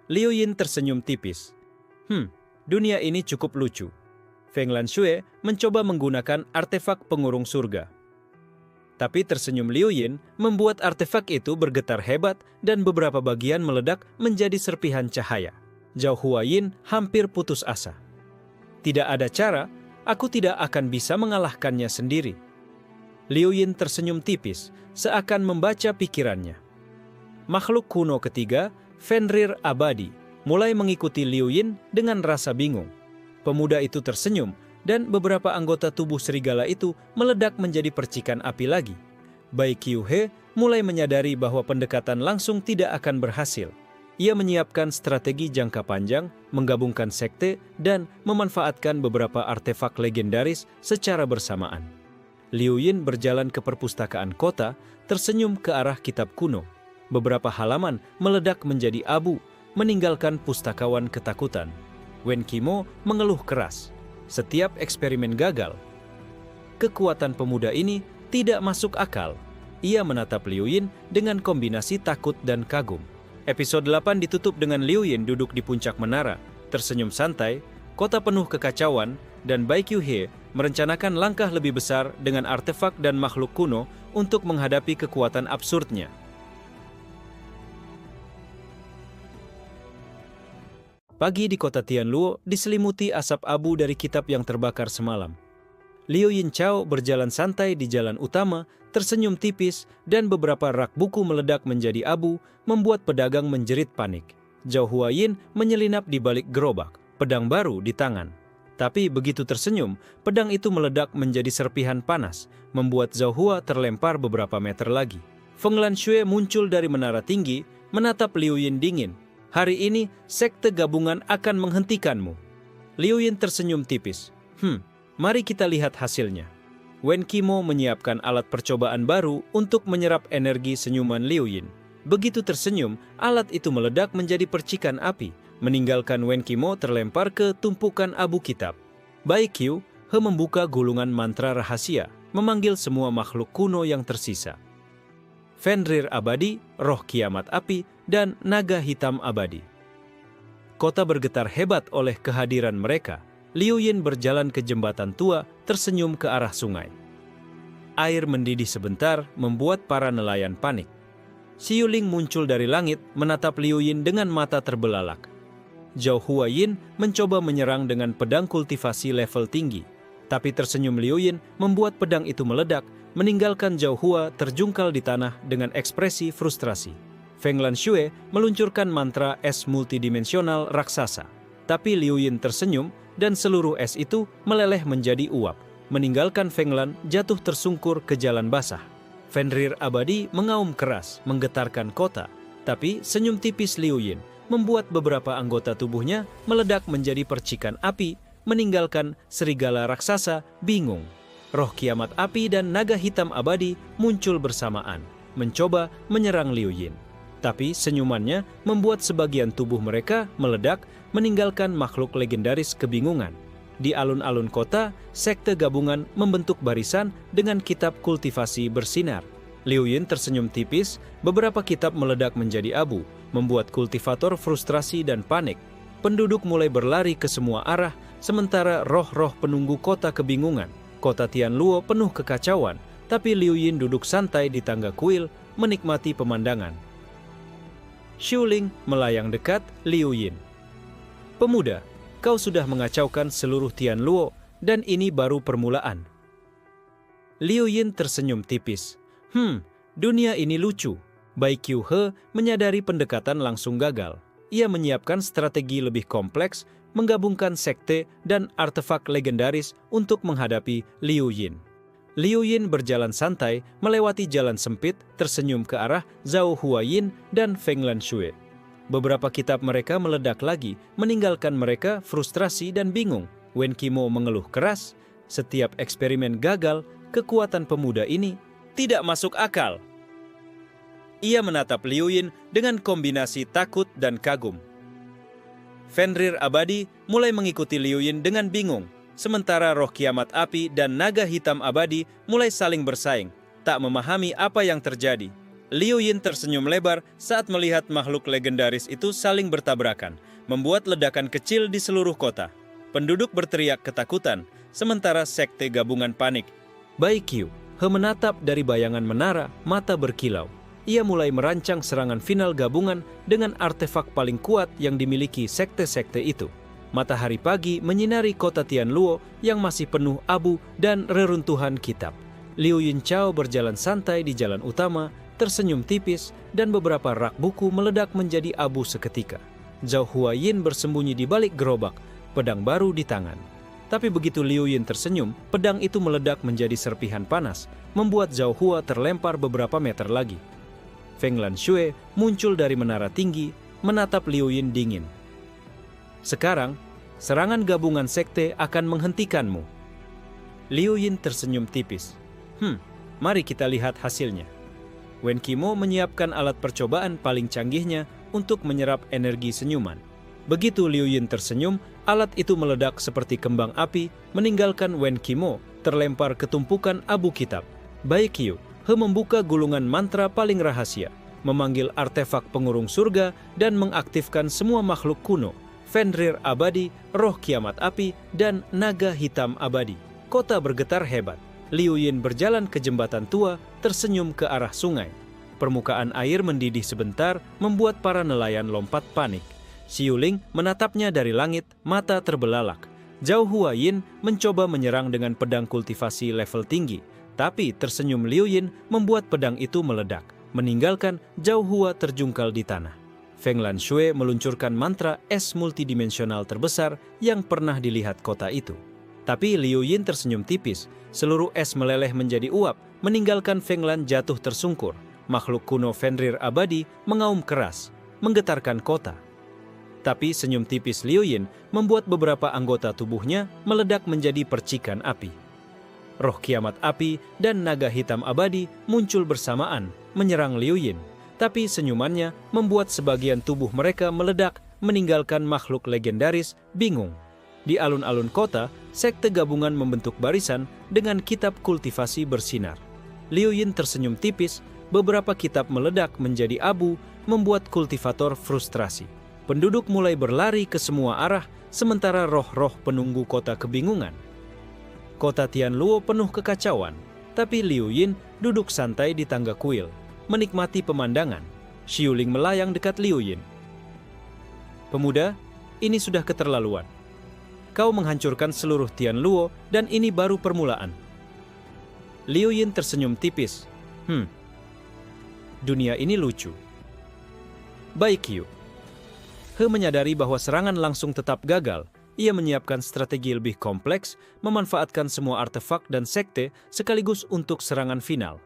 Liu Yin tersenyum tipis. Dunia ini cukup lucu." Feng Lanxue mencoba menggunakan artefak pengurung surga. Tapi tersenyum Liu Yin membuat artefak itu bergetar hebat dan beberapa bagian meledak menjadi serpihan cahaya. Zhao Huayin hampir putus asa. "Tidak ada cara, aku tidak akan bisa mengalahkannya sendiri." Liu Yin tersenyum tipis, seakan membaca pikirannya. Makhluk kuno ketiga, Fenrir abadi, mulai mengikuti Liu Yin dengan rasa bingung. Pemuda itu tersenyum, dan beberapa anggota tubuh serigala itu meledak menjadi percikan api lagi. Bai Qiu He mulai menyadari bahwa pendekatan langsung tidak akan berhasil. Ia menyiapkan strategi jangka panjang, menggabungkan sekte, dan memanfaatkan beberapa artefak legendaris secara bersamaan. Liu Yin berjalan ke perpustakaan kota, tersenyum ke arah kitab kuno. Beberapa halaman meledak menjadi abu, meninggalkan pustakawan ketakutan. Wen Qimo mengeluh keras. Setiap eksperimen gagal. Kekuatan pemuda ini tidak masuk akal. Ia menatap Liu Yin dengan kombinasi takut dan kagum. Episode 8 ditutup dengan Liu Yin duduk di puncak menara, tersenyum santai, kota penuh kekacauan, dan Baekhyun merencanakan langkah lebih besar dengan artefak dan makhluk kuno untuk menghadapi kekuatan absurdnya. Pagi di kota Tianluo diselimuti asap abu dari kitab yang terbakar semalam. Liu Yinchao berjalan santai di jalan utama, tersenyum tipis, dan beberapa rak buku meledak menjadi abu, membuat pedagang menjerit panik. Zhao Huayin menyelinap di balik gerobak, pedang baru di tangan. Tapi begitu tersenyum, pedang itu meledak menjadi serpihan panas, membuat Zhao Hua terlempar beberapa meter lagi. Feng Lanxue muncul dari menara tinggi, menatap Liu Yin dingin. Hari ini, sekte gabungan akan menghentikanmu. Liu Yin tersenyum tipis. Mari kita lihat hasilnya. Wen Qimo menyiapkan alat percobaan baru untuk menyerap energi senyuman Liu Yin. Begitu tersenyum, alat itu meledak menjadi percikan api, meninggalkan Wen Qimo terlempar ke tumpukan abu kitab. Baekhyun membuka gulungan mantra rahasia, memanggil semua makhluk kuno yang tersisa. Fenrir abadi, roh kiamat api, dan naga hitam abadi. Kota bergetar hebat oleh kehadiran mereka. Liu Yin berjalan ke jembatan tua, tersenyum ke arah sungai. Air mendidih sebentar, membuat para nelayan panik. Xiu Ling muncul dari langit, menatap Liu Yin dengan mata terbelalak. Zhao Huayin mencoba menyerang dengan pedang kultivasi level tinggi. Tapi tersenyum Liu Yin membuat pedang itu meledak, meninggalkan Zhao Hua terjungkal di tanah dengan ekspresi frustrasi. Feng Lanxue meluncurkan mantra es multidimensional raksasa. Tapi Liu Yin tersenyum, dan seluruh es itu meleleh menjadi uap, meninggalkan Feng Lan jatuh tersungkur ke jalan basah. Fenrir abadi mengaum keras, menggetarkan kota, tapi senyum tipis Liu Yin membuat beberapa anggota tubuhnya meledak menjadi percikan api, meninggalkan serigala raksasa bingung. Roh kiamat api dan naga hitam abadi muncul bersamaan, mencoba menyerang Liu Yin. Tapi senyumannya membuat sebagian tubuh mereka meledak, meninggalkan makhluk legendaris kebingungan. Di alun-alun kota, sekte gabungan membentuk barisan dengan kitab kultivasi bersinar. Liu Yin tersenyum tipis, beberapa kitab meledak menjadi abu, membuat kultivator frustrasi dan panik. Penduduk mulai berlari ke semua arah, sementara roh-roh penunggu kota kebingungan. Kota Tianluo penuh kekacauan, tapi Liu Yin duduk santai di tangga kuil, menikmati pemandangan. Xiu Ling melayang dekat Liu Yin. Pemuda, kau sudah mengacaukan seluruh Tianluo, dan ini baru permulaan. Liu Yin tersenyum tipis. Dunia ini lucu. Baekhyun menyadari pendekatan langsung gagal. Ia menyiapkan strategi lebih kompleks, menggabungkan sekte dan artefak legendaris untuk menghadapi Liu Yin. Liu Yin berjalan santai melewati jalan sempit, tersenyum ke arah Zhao Huayin dan Feng Lanxue. Beberapa kitab mereka meledak lagi, meninggalkan mereka frustrasi dan bingung. Wen Qimo mengeluh keras, setiap eksperimen gagal, kekuatan pemuda ini tidak masuk akal. Ia menatap Liu Yin dengan kombinasi takut dan kagum. Fenrir abadi mulai mengikuti Liu Yin dengan bingung, sementara roh kiamat api dan naga hitam abadi mulai saling bersaing, tak memahami apa yang terjadi. Liu Yin tersenyum lebar saat melihat makhluk legendaris itu saling bertabrakan, membuat ledakan kecil di seluruh kota. Penduduk berteriak ketakutan, sementara sekte gabungan panik. Baekhyun menatap dari bayangan menara, mata berkilau. Ia mulai merancang serangan final gabungan dengan artefak paling kuat yang dimiliki sekte-sekte itu. Matahari pagi menyinari kota Tianluo yang masih penuh abu dan reruntuhan kitab. Liu Yinchao berjalan santai di jalan utama, tersenyum tipis, dan beberapa rak buku meledak menjadi abu seketika. Zhao Huayin bersembunyi di balik gerobak, pedang baru di tangan. Tapi begitu Liu Yin tersenyum, pedang itu meledak menjadi serpihan panas, membuat Zhao Hua terlempar beberapa meter lagi. Feng Lanxue muncul dari menara tinggi, menatap Liu Yin dingin. Sekarang, serangan gabungan sekte akan menghentikanmu. Liu Yin tersenyum tipis. Mari kita lihat hasilnya. Wen Qimo menyiapkan alat percobaan paling canggihnya untuk menyerap energi senyuman. Begitu Liu Yin tersenyum, alat itu meledak seperti kembang api, meninggalkan Wen Qimo terlempar ke tumpukan abu kitab. Baekhyun membuka gulungan mantra paling rahasia, memanggil artefak pengurung surga dan mengaktifkan semua makhluk kuno. Fenrir abadi, roh kiamat api, dan naga hitam abadi. Kota bergetar hebat. Liu Yin berjalan ke jembatan tua, tersenyum ke arah sungai. Permukaan air mendidih sebentar, membuat para nelayan lompat panik. Xiu Ling menatapnya dari langit, mata terbelalak. Zhao Huayin mencoba menyerang dengan pedang kultivasi level tinggi, tapi tersenyum Liu Yin membuat pedang itu meledak, meninggalkan Zhao Hua terjungkal di tanah. Feng Lanxue meluncurkan mantra es multidimensional terbesar yang pernah dilihat kota itu. Tapi Liu Yin tersenyum tipis, seluruh es meleleh menjadi uap, meninggalkan Feng Lan jatuh tersungkur. Makhluk kuno Fenrir abadi mengaum keras, menggetarkan kota. Tapi senyum tipis Liu Yin membuat beberapa anggota tubuhnya meledak menjadi percikan api. Roh kiamat api dan naga hitam abadi muncul bersamaan, menyerang Liu Yin. Tapi senyumannya membuat sebagian tubuh mereka meledak, meninggalkan makhluk legendaris bingung. Di alun-alun kota, sekte gabungan membentuk barisan dengan kitab kultivasi bersinar. Liu Yin tersenyum tipis, beberapa kitab meledak menjadi abu, membuat kultivator frustrasi. Penduduk mulai berlari ke semua arah, sementara roh-roh penunggu kota kebingungan. Kota Tianluo penuh kekacauan, tapi Liu Yin duduk santai di tangga kuil, menikmati pemandangan. Xiu Ling melayang dekat Liu Yin. "Pemuda, ini sudah keterlaluan. Kau menghancurkan seluruh Tianluo dan ini baru permulaan." Liu Yin tersenyum tipis. Dunia ini lucu. Baik Yu. He menyadari bahwa serangan langsung tetap gagal. Ia menyiapkan strategi lebih kompleks, memanfaatkan semua artefak dan sekte sekaligus untuk serangan final.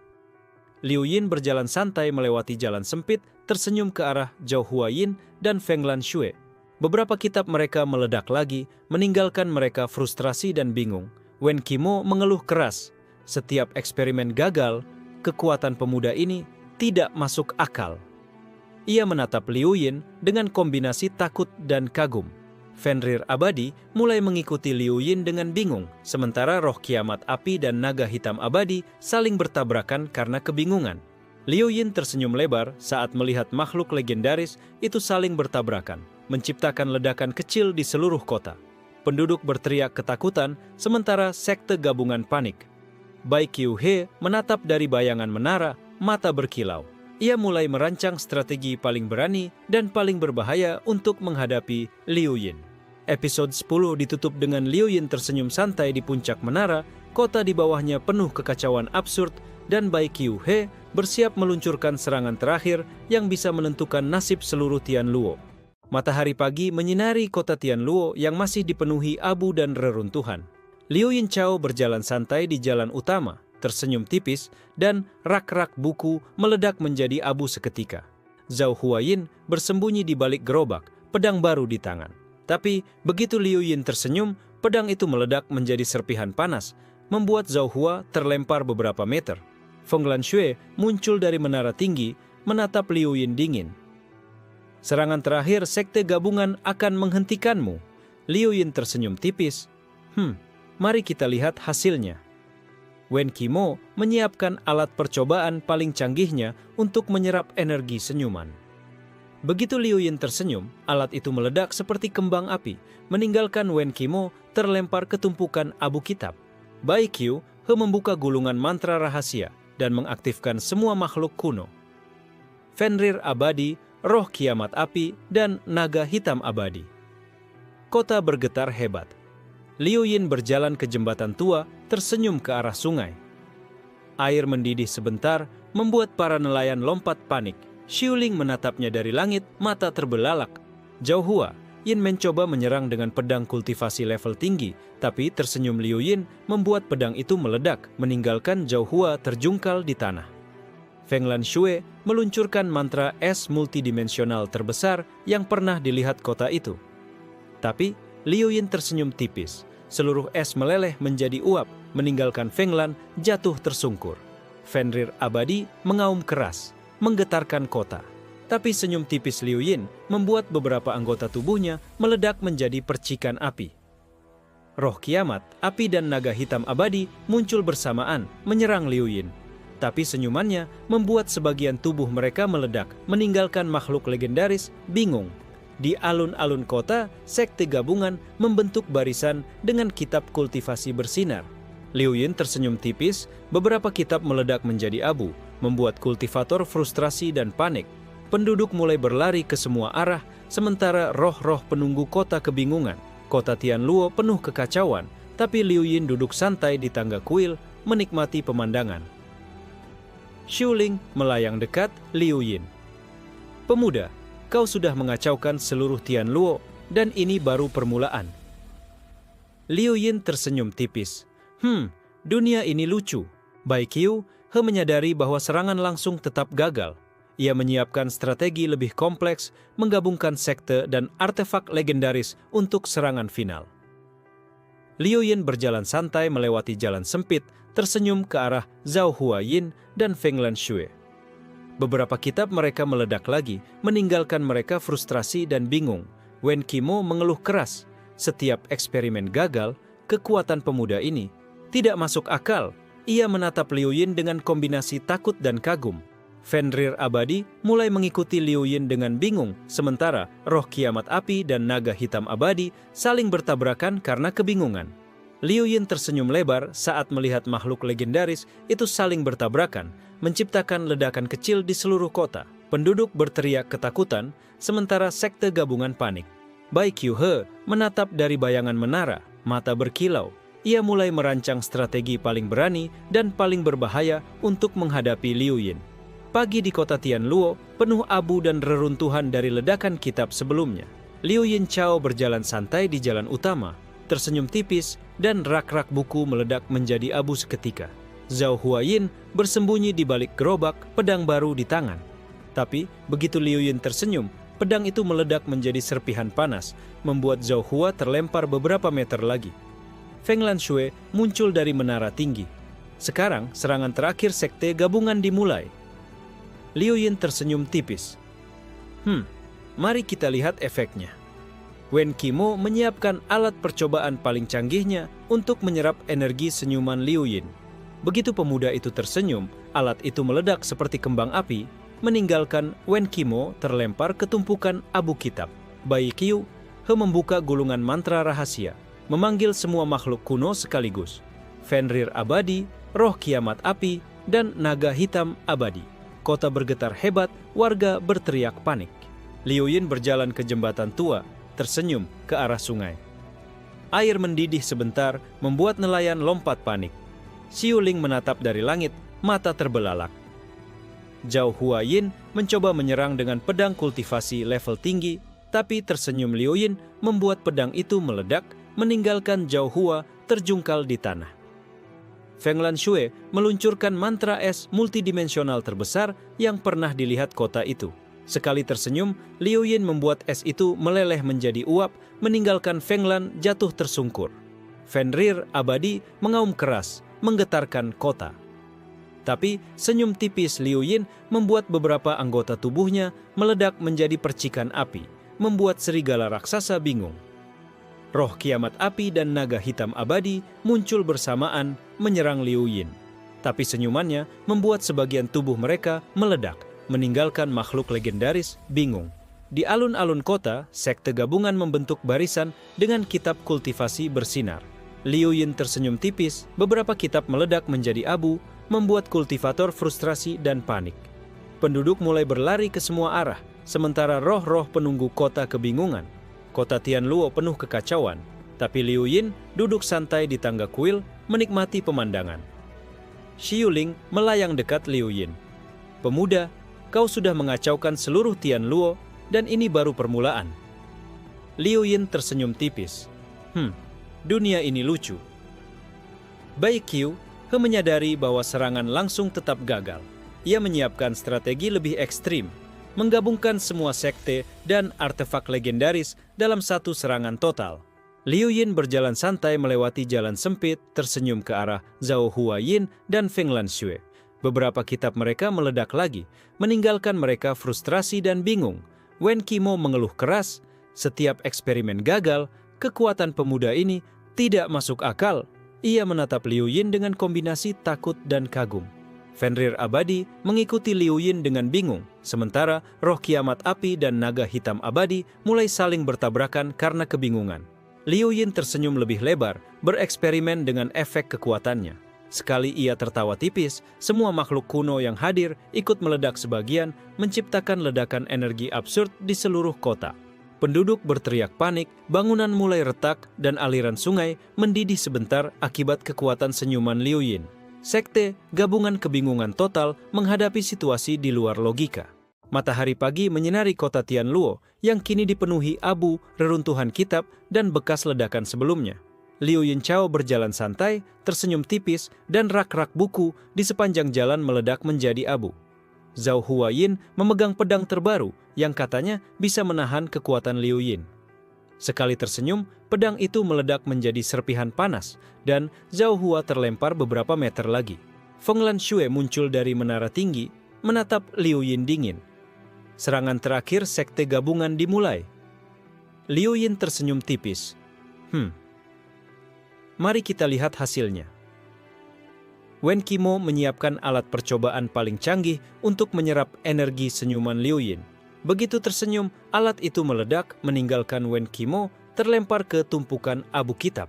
Liu Yin berjalan santai melewati jalan sempit, tersenyum ke arah Zhao Huayin dan Feng Lanxue. Beberapa kitab mereka meledak lagi, meninggalkan mereka frustrasi dan bingung. Wen Qimo mengeluh keras. Setiap eksperimen gagal, kekuatan pemuda ini tidak masuk akal. Ia menatap Liu Yin dengan kombinasi takut dan kagum. Fenrir abadi mulai mengikuti Liu Yin dengan bingung, sementara roh kiamat api dan naga hitam abadi saling bertabrakan karena kebingungan. Liu Yin tersenyum lebar saat melihat makhluk legendaris itu saling bertabrakan, menciptakan ledakan kecil di seluruh kota. Penduduk berteriak ketakutan, sementara sekte gabungan panik. Bai Qiu He menatap dari bayangan menara, mata berkilau. Ia mulai merancang strategi paling berani dan paling berbahaya untuk menghadapi Liu Yin. Episode 10 ditutup dengan Liu Yin tersenyum santai di puncak menara, kota di bawahnya penuh kekacauan absurd, dan Bai Qiu He bersiap meluncurkan serangan terakhir yang bisa menentukan nasib seluruh Tianluo. Matahari pagi menyinari kota Tianluo yang masih dipenuhi abu dan reruntuhan. Liu Yin Chao berjalan santai di jalan utama, tersenyum tipis, dan rak-rak buku meledak menjadi abu seketika. Zhao Huayin bersembunyi di balik gerobak, pedang baru di tangan. Tapi begitu Liu Yin tersenyum, pedang itu meledak menjadi serpihan panas, membuat Zhao Hua terlempar beberapa meter. Feng Lanxue muncul dari menara tinggi, menatap Liu Yin dingin. "Serangan terakhir sekte gabungan akan menghentikanmu." Liu Yin tersenyum tipis. Mari kita lihat hasilnya." Wen Qimo menyiapkan alat percobaan paling canggihnya untuk menyerap energi senyuman. Begitu Liu Yin tersenyum, alat itu meledak seperti kembang api, meninggalkan Wen Qimo terlempar ke tumpukan abu kitab. Bai Qiu He membuka gulungan mantra rahasia dan mengaktifkan semua makhluk kuno. Fenrir abadi, roh kiamat api, dan naga hitam abadi. Kota bergetar hebat. Liu Yin berjalan ke jembatan tua, tersenyum ke arah sungai. Air mendidih sebentar, membuat para nelayan lompat panik. Xiu Ling menatapnya dari langit, mata terbelalak. Zhao Hua, Yin mencoba menyerang dengan pedang kultivasi level tinggi, tapi tersenyum Liu Yin membuat pedang itu meledak, meninggalkan Zhao Hua terjungkal di tanah. Feng Lanxue meluncurkan mantra es multidimensional terbesar yang pernah dilihat kota itu. Tapi Liu Yin tersenyum tipis. Seluruh es meleleh menjadi uap, meninggalkan Feng Lan jatuh tersungkur. Fenrir abadi mengaum keras, menggetarkan kota. Tapi senyum tipis Liu Yin membuat beberapa anggota tubuhnya meledak menjadi percikan api. Roh kiamat, api dan naga hitam abadi muncul bersamaan, menyerang Liu Yin. Tapi senyumannya membuat sebagian tubuh mereka meledak, meninggalkan makhluk legendaris bingung. Di alun-alun kota, sekte gabungan membentuk barisan dengan kitab kultivasi bersinar. Liu Yin tersenyum tipis, beberapa kitab meledak menjadi abu, membuat kultivator frustrasi dan panik. Penduduk mulai berlari ke semua arah, sementara roh-roh penunggu kota kebingungan. Kota Tianluo penuh kekacauan, tapi Liu Yin duduk santai di tangga kuil, menikmati pemandangan. Xu Ling melayang dekat Liu Yin. "Pemuda, kau sudah mengacaukan seluruh Tianluo, dan ini baru permulaan." Liu Yin tersenyum tipis. Dunia ini lucu." Bai Qiu menyadari bahwa serangan langsung tetap gagal. Ia menyiapkan strategi lebih kompleks, menggabungkan sekte dan artefak legendaris untuk serangan final. Liu Yin berjalan santai melewati jalan sempit, tersenyum ke arah Zhao Huayin dan Feng Lanxue. Beberapa kitab mereka meledak lagi, meninggalkan mereka frustrasi dan bingung. Wen Qimo mengeluh keras. Setiap eksperimen gagal, kekuatan pemuda ini tidak masuk akal. Ia menatap Liu Yin dengan kombinasi takut dan kagum. Fenrir abadi mulai mengikuti Liu Yin dengan bingung, sementara roh kiamat api dan naga hitam abadi saling bertabrakan karena kebingungan. Liu Yin tersenyum lebar saat melihat makhluk legendaris itu saling bertabrakan, menciptakan ledakan kecil di seluruh kota. Penduduk berteriak ketakutan, sementara sekte gabungan panik. Bai Qiu menatap dari bayangan menara, mata berkilau. Ia mulai merancang strategi paling berani dan paling berbahaya untuk menghadapi Liu Yin. Pagi di kota Tianluo penuh abu dan reruntuhan dari ledakan kitab sebelumnya. Liu Yin Chao berjalan santai di jalan utama, tersenyum tipis, dan rak-rak buku meledak menjadi abu seketika. Zhao Huayin bersembunyi di balik gerobak, pedang baru di tangan. Tapi begitu Liu Yin tersenyum, pedang itu meledak menjadi serpihan panas, membuat Zhao Hua terlempar beberapa meter lagi. Feng Lanxue muncul dari menara tinggi. Sekarang serangan terakhir sekte gabungan dimulai. Liu Yin tersenyum tipis. Mari kita lihat efeknya. Wen Qimo menyiapkan alat percobaan paling canggihnya untuk menyerap energi senyuman Liu Yin. Begitu pemuda itu tersenyum, alat itu meledak seperti kembang api, meninggalkan Wen Qimo terlempar ke tumpukan abu kitab. Bai Qiu membuka gulungan mantra rahasia, memanggil semua makhluk kuno sekaligus. Fenrir abadi, roh kiamat api, dan naga hitam abadi. Kota bergetar hebat, warga berteriak panik. Liu Yin berjalan ke jembatan tua, tersenyum ke arah sungai. Air mendidih sebentar, membuat nelayan lompat panik. Xu Ling menatap dari langit, mata terbelalak. Zhao Huayin mencoba menyerang dengan pedang kultivasi level tinggi, tapi tersenyum Liu Yin membuat pedang itu meledak, meninggalkan Zhao Hua terjungkal di tanah. Feng Lanxue meluncurkan mantra es multidimensional terbesar yang pernah dilihat kota itu. Sekali tersenyum, Liu Yin membuat es itu meleleh menjadi uap, meninggalkan Feng Lan jatuh tersungkur. Fenrir abadi mengaum keras, menggetarkan kota. Tapi senyum tipis Liu Yin membuat beberapa anggota tubuhnya meledak menjadi percikan api, membuat serigala raksasa bingung. Roh kiamat api dan naga hitam abadi muncul bersamaan menyerang Liu Yin. Tapi senyumannya membuat sebagian tubuh mereka meledak, meninggalkan makhluk legendaris bingung. Di alun-alun kota, sekte gabungan membentuk barisan dengan kitab kultivasi bersinar. Liu Yin tersenyum tipis, beberapa kitab meledak menjadi abu, membuat kultivator frustrasi dan panik. Penduduk mulai berlari ke semua arah, sementara roh-roh penunggu kota kebingungan. Kota Tianluo penuh kekacauan, tapi Liu Yin duduk santai di tangga kuil, menikmati pemandangan. Xu Ling melayang dekat Liu Yin. "Pemuda, kau sudah mengacaukan seluruh Tianluo, dan ini baru permulaan." Liu Yin tersenyum tipis. Dunia ini lucu." Bai Qiu menyadari bahwa serangan langsung tetap gagal. Ia menyiapkan strategi lebih ekstrim, menggabungkan semua sekte dan artefak legendaris dalam satu serangan total. Liu Yin berjalan santai melewati jalan sempit, tersenyum ke arah Zhao Huayin dan Feng Lanxue. Beberapa kitab mereka meledak lagi, meninggalkan mereka frustrasi dan bingung. Wen Qimo mengeluh keras, setiap eksperimen gagal, kekuatan pemuda ini tidak masuk akal. Ia menatap Liu Yin dengan kombinasi takut dan kagum. Fenrir abadi mengikuti Liu Yin dengan bingung, sementara roh kiamat api dan naga hitam abadi mulai saling bertabrakan karena kebingungan. Liu Yin tersenyum lebih lebar, bereksperimen dengan efek kekuatannya. Sekali ia tertawa tipis, semua makhluk kuno yang hadir ikut meledak sebagian, menciptakan ledakan energi absurd di seluruh kota. Penduduk berteriak panik, bangunan mulai retak, dan aliran sungai mendidih sebentar akibat kekuatan senyuman Liu Yin. Sekte gabungan kebingungan total menghadapi situasi di luar logika. Matahari pagi menyinari kota Tianluo yang kini dipenuhi abu, reruntuhan kitab, dan bekas ledakan sebelumnya. Liu Yinchao berjalan santai, tersenyum tipis, dan rak-rak buku di sepanjang jalan meledak menjadi abu. Zhao Huayin memegang pedang terbaru yang katanya bisa menahan kekuatan Liu Yin. Sekali tersenyum, pedang itu meledak menjadi serpihan panas, dan Zhao Hua terlempar beberapa meter lagi. Feng Lanxue muncul dari menara tinggi, menatap Liu Yin dingin. Serangan terakhir sekte gabungan dimulai. Liu Yin tersenyum tipis. Mari kita lihat hasilnya. Wen Qimo menyiapkan alat percobaan paling canggih untuk menyerap energi senyuman Liu Yin. Begitu tersenyum, alat itu meledak meninggalkan Wen Qimo terlempar ke tumpukan abu kitab.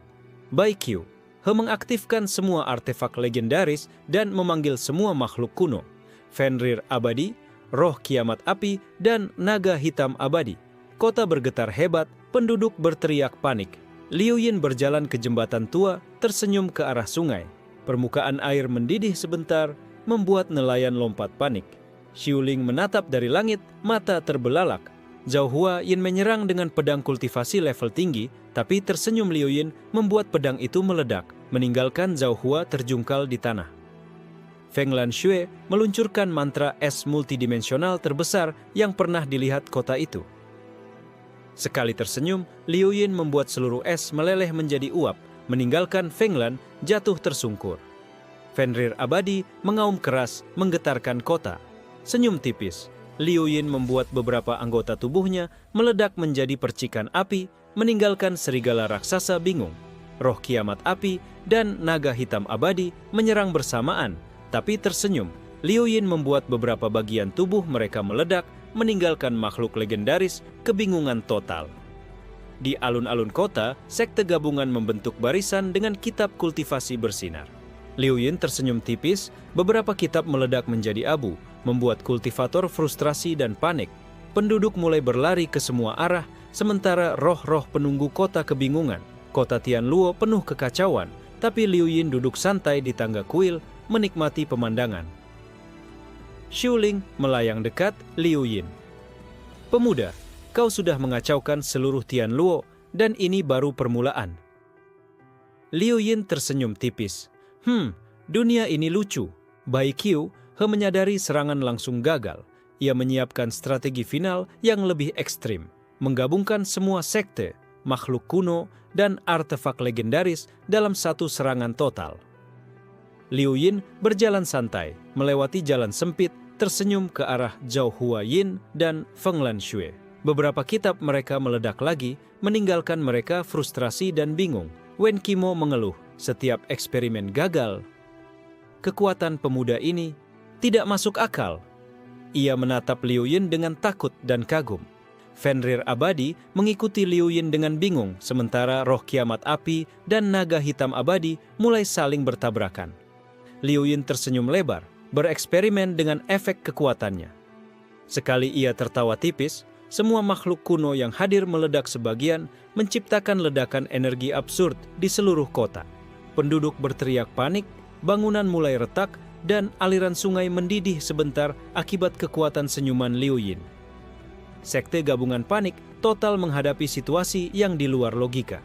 Bai Qiu, He mengaktifkan semua artefak legendaris dan memanggil semua makhluk kuno. Fenrir abadi, roh kiamat api, dan naga hitam abadi. Kota bergetar hebat, penduduk berteriak panik. Liu Yin berjalan ke jembatan tua, tersenyum ke arah sungai. Permukaan air mendidih sebentar, membuat nelayan lompat panik. Xiuling menatap dari langit, mata terbelalak. Zhao Huayin menyerang dengan pedang kultivasi level tinggi, tapi tersenyum Liu Yin membuat pedang itu meledak, meninggalkan Zhao Hua terjungkal di tanah. Feng Lanxue meluncurkan mantra es multidimensional terbesar yang pernah dilihat kota itu. Sekali tersenyum, Liu Yin membuat seluruh es meleleh menjadi uap, meninggalkan Feng Lan jatuh tersungkur. Fenrir abadi mengaum keras, menggetarkan kota. Senyum tipis, Liu Yin membuat beberapa anggota tubuhnya meledak menjadi percikan api, meninggalkan serigala raksasa bingung. Roh kiamat api dan naga hitam abadi menyerang bersamaan, tapi tersenyum. Liu Yin membuat beberapa bagian tubuh mereka meledak, meninggalkan makhluk legendaris kebingungan total. Di alun-alun kota, sekte gabungan membentuk barisan dengan kitab kultivasi bersinar. Liu Yin tersenyum tipis, beberapa kitab meledak menjadi abu, membuat kultivator frustrasi dan panik. Penduduk mulai berlari ke semua arah, sementara roh-roh penunggu kota kebingungan. Kota Tianluo penuh kekacauan, tapi Liu Yin duduk santai di tangga kuil, menikmati pemandangan. Xiuling melayang dekat Liu Yin. Pemuda, kau sudah mengacaukan seluruh Tianluo, dan ini baru permulaan. Liu Yin tersenyum tipis. Dunia ini lucu. Bai Qiu, He menyadari serangan langsung gagal. Ia menyiapkan strategi final yang lebih ekstrim, menggabungkan semua sekte, makhluk kuno, dan artefak legendaris dalam satu serangan total. Liu Yin berjalan santai, melewati jalan sempit, tersenyum ke arah Zhao Huayin dan Feng Lanxue. Beberapa kitab mereka meledak lagi, meninggalkan mereka frustrasi dan bingung. Wen Qimo mengeluh, setiap eksperimen gagal. Kekuatan pemuda ini tidak masuk akal. Ia menatap Liu Yin dengan takut dan kagum. Fenrir abadi mengikuti Liu Yin dengan bingung, sementara roh kiamat api dan naga hitam abadi mulai saling bertabrakan. Liu Yin tersenyum lebar, bereksperimen dengan efek kekuatannya. Sekali ia tertawa tipis, semua makhluk kuno yang hadir meledak sebagian, menciptakan ledakan energi absurd di seluruh kota. Penduduk berteriak panik, bangunan mulai retak, dan aliran sungai mendidih sebentar akibat kekuatan senyuman Liu Yin. Sekte gabungan panik total menghadapi situasi yang di luar logika.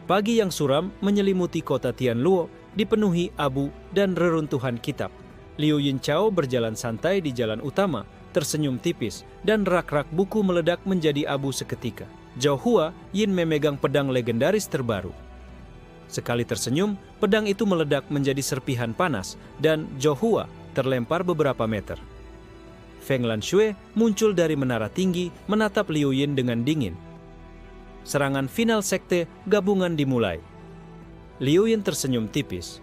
Pagi yang suram menyelimuti kota Tianluo, dipenuhi abu dan reruntuhan kitab. Liu Yinchao berjalan santai di jalan utama, tersenyum tipis, dan rak-rak buku meledak menjadi abu seketika. Zhao Huayin memegang pedang legendaris terbaru. Sekali tersenyum, pedang itu meledak menjadi serpihan panas, dan Zhao Hua terlempar beberapa meter. Feng Lanxue muncul dari menara tinggi, menatap Liu Yin dengan dingin. Serangan final sekte gabungan dimulai. Liu Yin tersenyum tipis.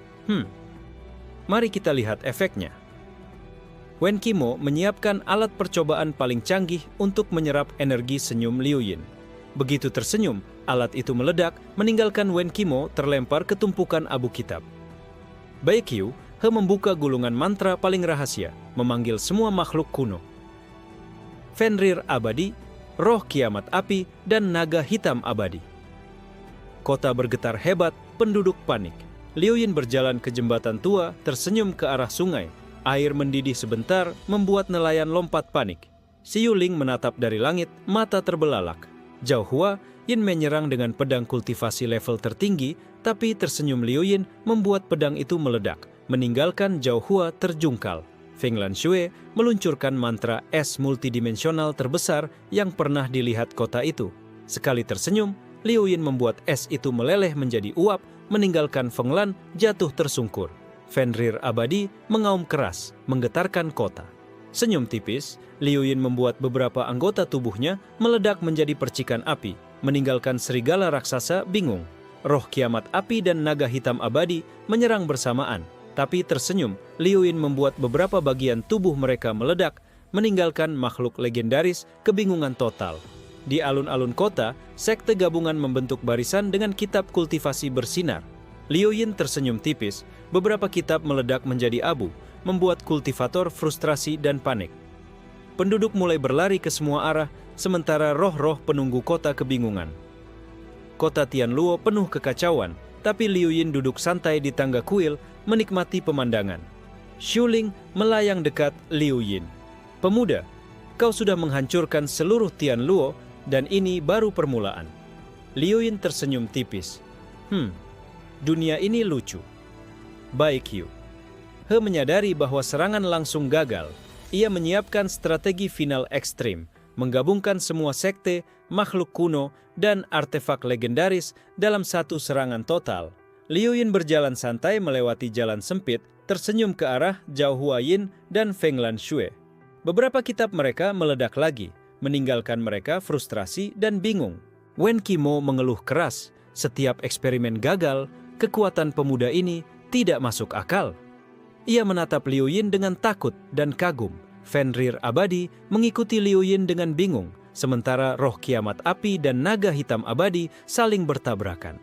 Mari kita lihat efeknya. Wen Qimo menyiapkan alat percobaan paling canggih untuk menyerap energi senyum Liu Yin. Begitu tersenyum, alat itu meledak, meninggalkan Wen Qimo terlempar ke tumpukan abu kitab. Baekhyun, He membuka gulungan mantra paling rahasia, memanggil semua makhluk kuno. Fenrir abadi, roh kiamat api, dan naga hitam abadi. Kota bergetar hebat, penduduk panik. Liu Yin berjalan ke jembatan tua, tersenyum ke arah sungai. Air mendidih sebentar, membuat nelayan lompat panik. Xiu Ling menatap dari langit, mata terbelalak. Zhao Hua, Yin menyerang dengan pedang kultivasi level tertinggi, tapi tersenyum Liu Yin membuat pedang itu meledak, meninggalkan Zhao Hua terjungkal. Feng Lanxue meluncurkan mantra es multidimensional terbesar yang pernah dilihat kota itu. Sekali tersenyum, Liu Yin membuat es itu meleleh menjadi uap, meninggalkan Feng Lan jatuh tersungkur. Fenrir abadi mengaum keras, menggetarkan kota. Senyum tipis, Liu Yin membuat beberapa anggota tubuhnya meledak menjadi percikan api, meninggalkan serigala raksasa bingung. Roh kiamat api dan naga hitam abadi menyerang bersamaan. Tapi tersenyum, Liu Yin membuat beberapa bagian tubuh mereka meledak, meninggalkan makhluk legendaris kebingungan total. Di alun-alun kota, sekte gabungan membentuk barisan dengan kitab kultivasi bersinar. Liu Yin tersenyum tipis, beberapa kitab meledak menjadi abu, membuat kultivator frustrasi dan panik. Penduduk mulai berlari ke semua arah, sementara roh-roh penunggu kota kebingungan. Kota Tianluo penuh kekacauan, tapi Liu Yin duduk santai di tangga kuil, menikmati pemandangan. Xiu Ling melayang dekat Liu Yin. Pemuda, kau sudah menghancurkan seluruh Tianluo, dan ini baru permulaan. Liu Yin tersenyum tipis. Dunia ini lucu. Baekhyun. He menyadari bahwa serangan langsung gagal. Ia menyiapkan strategi final ekstrim, menggabungkan semua sekte, makhluk kuno, dan artefak legendaris dalam satu serangan total. Liu Yin berjalan santai melewati jalan sempit, tersenyum ke arah Zhao Huayin dan Feng Lanxue. Beberapa kitab mereka meledak lagi, meninggalkan mereka frustrasi dan bingung. Wen Qimo mengeluh keras, setiap eksperimen gagal, kekuatan pemuda ini tidak masuk akal. Ia menatap Liu Yin dengan takut dan kagum. Fenrir abadi mengikuti Liu Yin dengan bingung, sementara roh kiamat api dan naga hitam abadi saling bertabrakan.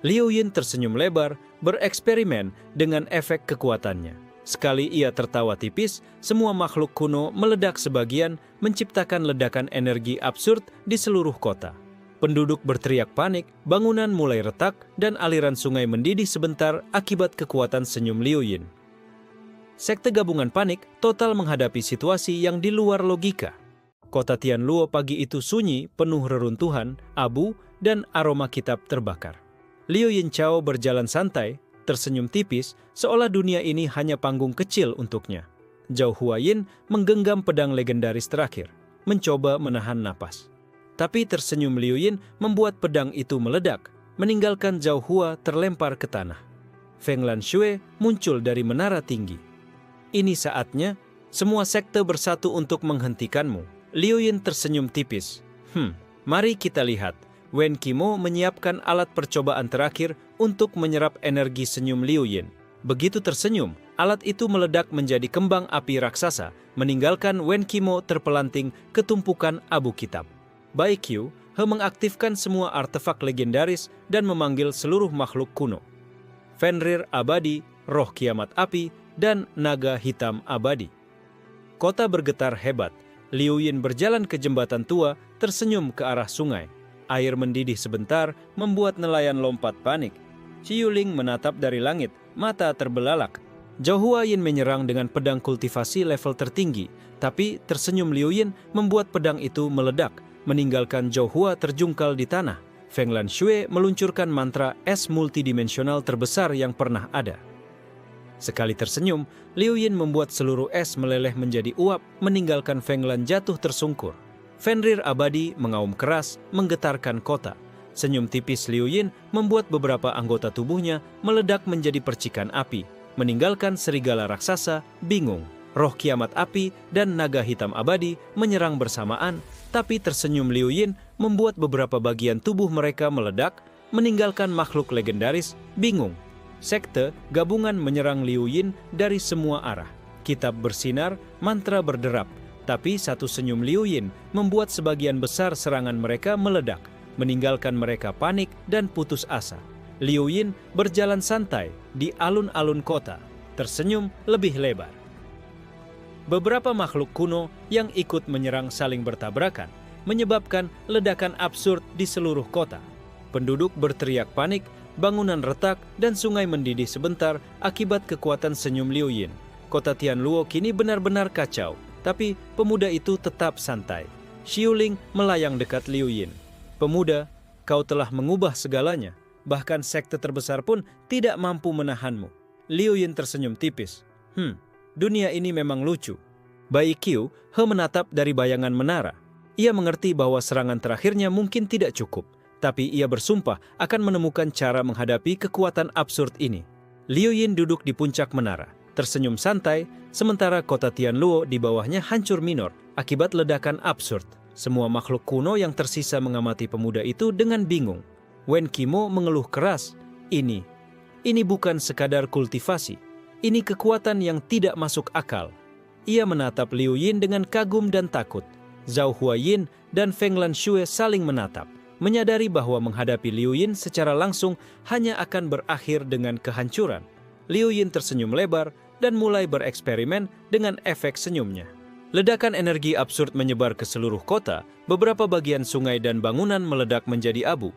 Liu Yin tersenyum lebar, bereksperimen dengan efek kekuatannya. Sekali ia tertawa tipis, semua makhluk kuno meledak sebagian, menciptakan ledakan energi absurd di seluruh kota. Penduduk berteriak panik, bangunan mulai retak, dan aliran sungai mendidih sebentar akibat kekuatan senyum Liu Yin. Sekte gabungan panik total menghadapi situasi yang di luar logika. Kota Tianluo pagi itu sunyi, penuh reruntuhan, abu, dan aroma kitab terbakar. Liu Yinchao berjalan santai, tersenyum tipis, seolah dunia ini hanya panggung kecil untuknya. Zhao Huayin menggenggam pedang legendaris terakhir, mencoba menahan napas. Tapi tersenyum Liu Yin membuat pedang itu meledak, meninggalkan Zhao Hua terlempar ke tanah. Feng Lanxue muncul dari menara tinggi. Ini saatnya, semua sekte bersatu untuk menghentikanmu. Liu Yin tersenyum tipis. Mari kita lihat. Wen Qimo menyiapkan alat percobaan terakhir untuk menyerap energi senyum Liu Yin. Begitu tersenyum, alat itu meledak menjadi kembang api raksasa, meninggalkan Wen Qimo terpelanting ke tumpukan abu kitab. Baekhyun, He mengaktifkan semua artefak legendaris dan memanggil seluruh makhluk kuno. Fenrir abadi, roh kiamat api, dan naga hitam abadi. Kota bergetar hebat. Liu Yin berjalan ke jembatan tua, tersenyum ke arah sungai. Air mendidih sebentar, membuat nelayan lompat panik. Xiu Ling menatap dari langit, mata terbelalak. Zhao Huayin menyerang dengan pedang kultivasi level tertinggi, tapi tersenyum Liu Yin membuat pedang itu meledak, meninggalkan Zhao Hua terjungkal di tanah. Feng Lanxue meluncurkan mantra es multidimensional terbesar yang pernah ada. Sekali tersenyum, Liu Yin membuat seluruh es meleleh menjadi uap, meninggalkan Feng Lan jatuh tersungkur. Fenrir abadi mengaum keras, menggetarkan kota. Senyum tipis Liu Yin membuat beberapa anggota tubuhnya meledak menjadi percikan api, meninggalkan serigala raksasa bingung. Roh kiamat api dan naga hitam abadi menyerang bersamaan, tapi tersenyum Liu Yin membuat beberapa bagian tubuh mereka meledak, meninggalkan makhluk legendaris bingung. Sekte gabungan menyerang Liu Yin dari semua arah. Kitab bersinar, mantra berderap, tapi satu senyum Liu Yin membuat sebagian besar serangan mereka meledak, meninggalkan mereka panik dan putus asa. Liu Yin berjalan santai di alun-alun kota, tersenyum lebih lebar. Beberapa makhluk kuno yang ikut menyerang saling bertabrakan, menyebabkan ledakan absurd di seluruh kota. Penduduk berteriak panik, bangunan retak, dan sungai mendidih sebentar akibat kekuatan senyum Liu Yin. Kota Tianluo kini benar-benar kacau, tapi pemuda itu tetap santai. Xiuling melayang dekat Liu Yin. "Pemuda, kau telah mengubah segalanya. Bahkan sekte terbesar pun tidak mampu menahanmu." Liu Yin tersenyum tipis. Dunia ini memang lucu. Bai Qiu menatap dari bayangan menara. Ia mengerti bahwa serangan terakhirnya mungkin tidak cukup, tapi ia bersumpah akan menemukan cara menghadapi kekuatan absurd ini. Liu Yin duduk di puncak menara, tersenyum santai, sementara kota Tianluo di bawahnya hancur minor akibat ledakan absurd. Semua makhluk kuno yang tersisa mengamati pemuda itu dengan bingung. Wen Qimo mengeluh keras, Ini bukan sekadar kultivasi. Ini kekuatan yang tidak masuk akal." Ia menatap Liu Yin dengan kagum dan takut. Zhao Huayin dan Feng Lanxue saling menatap, menyadari bahwa menghadapi Liu Yin secara langsung hanya akan berakhir dengan kehancuran. Liu Yin tersenyum lebar dan mulai bereksperimen dengan efek senyumnya. Ledakan energi absurd menyebar ke seluruh kota, beberapa bagian sungai dan bangunan meledak menjadi abu.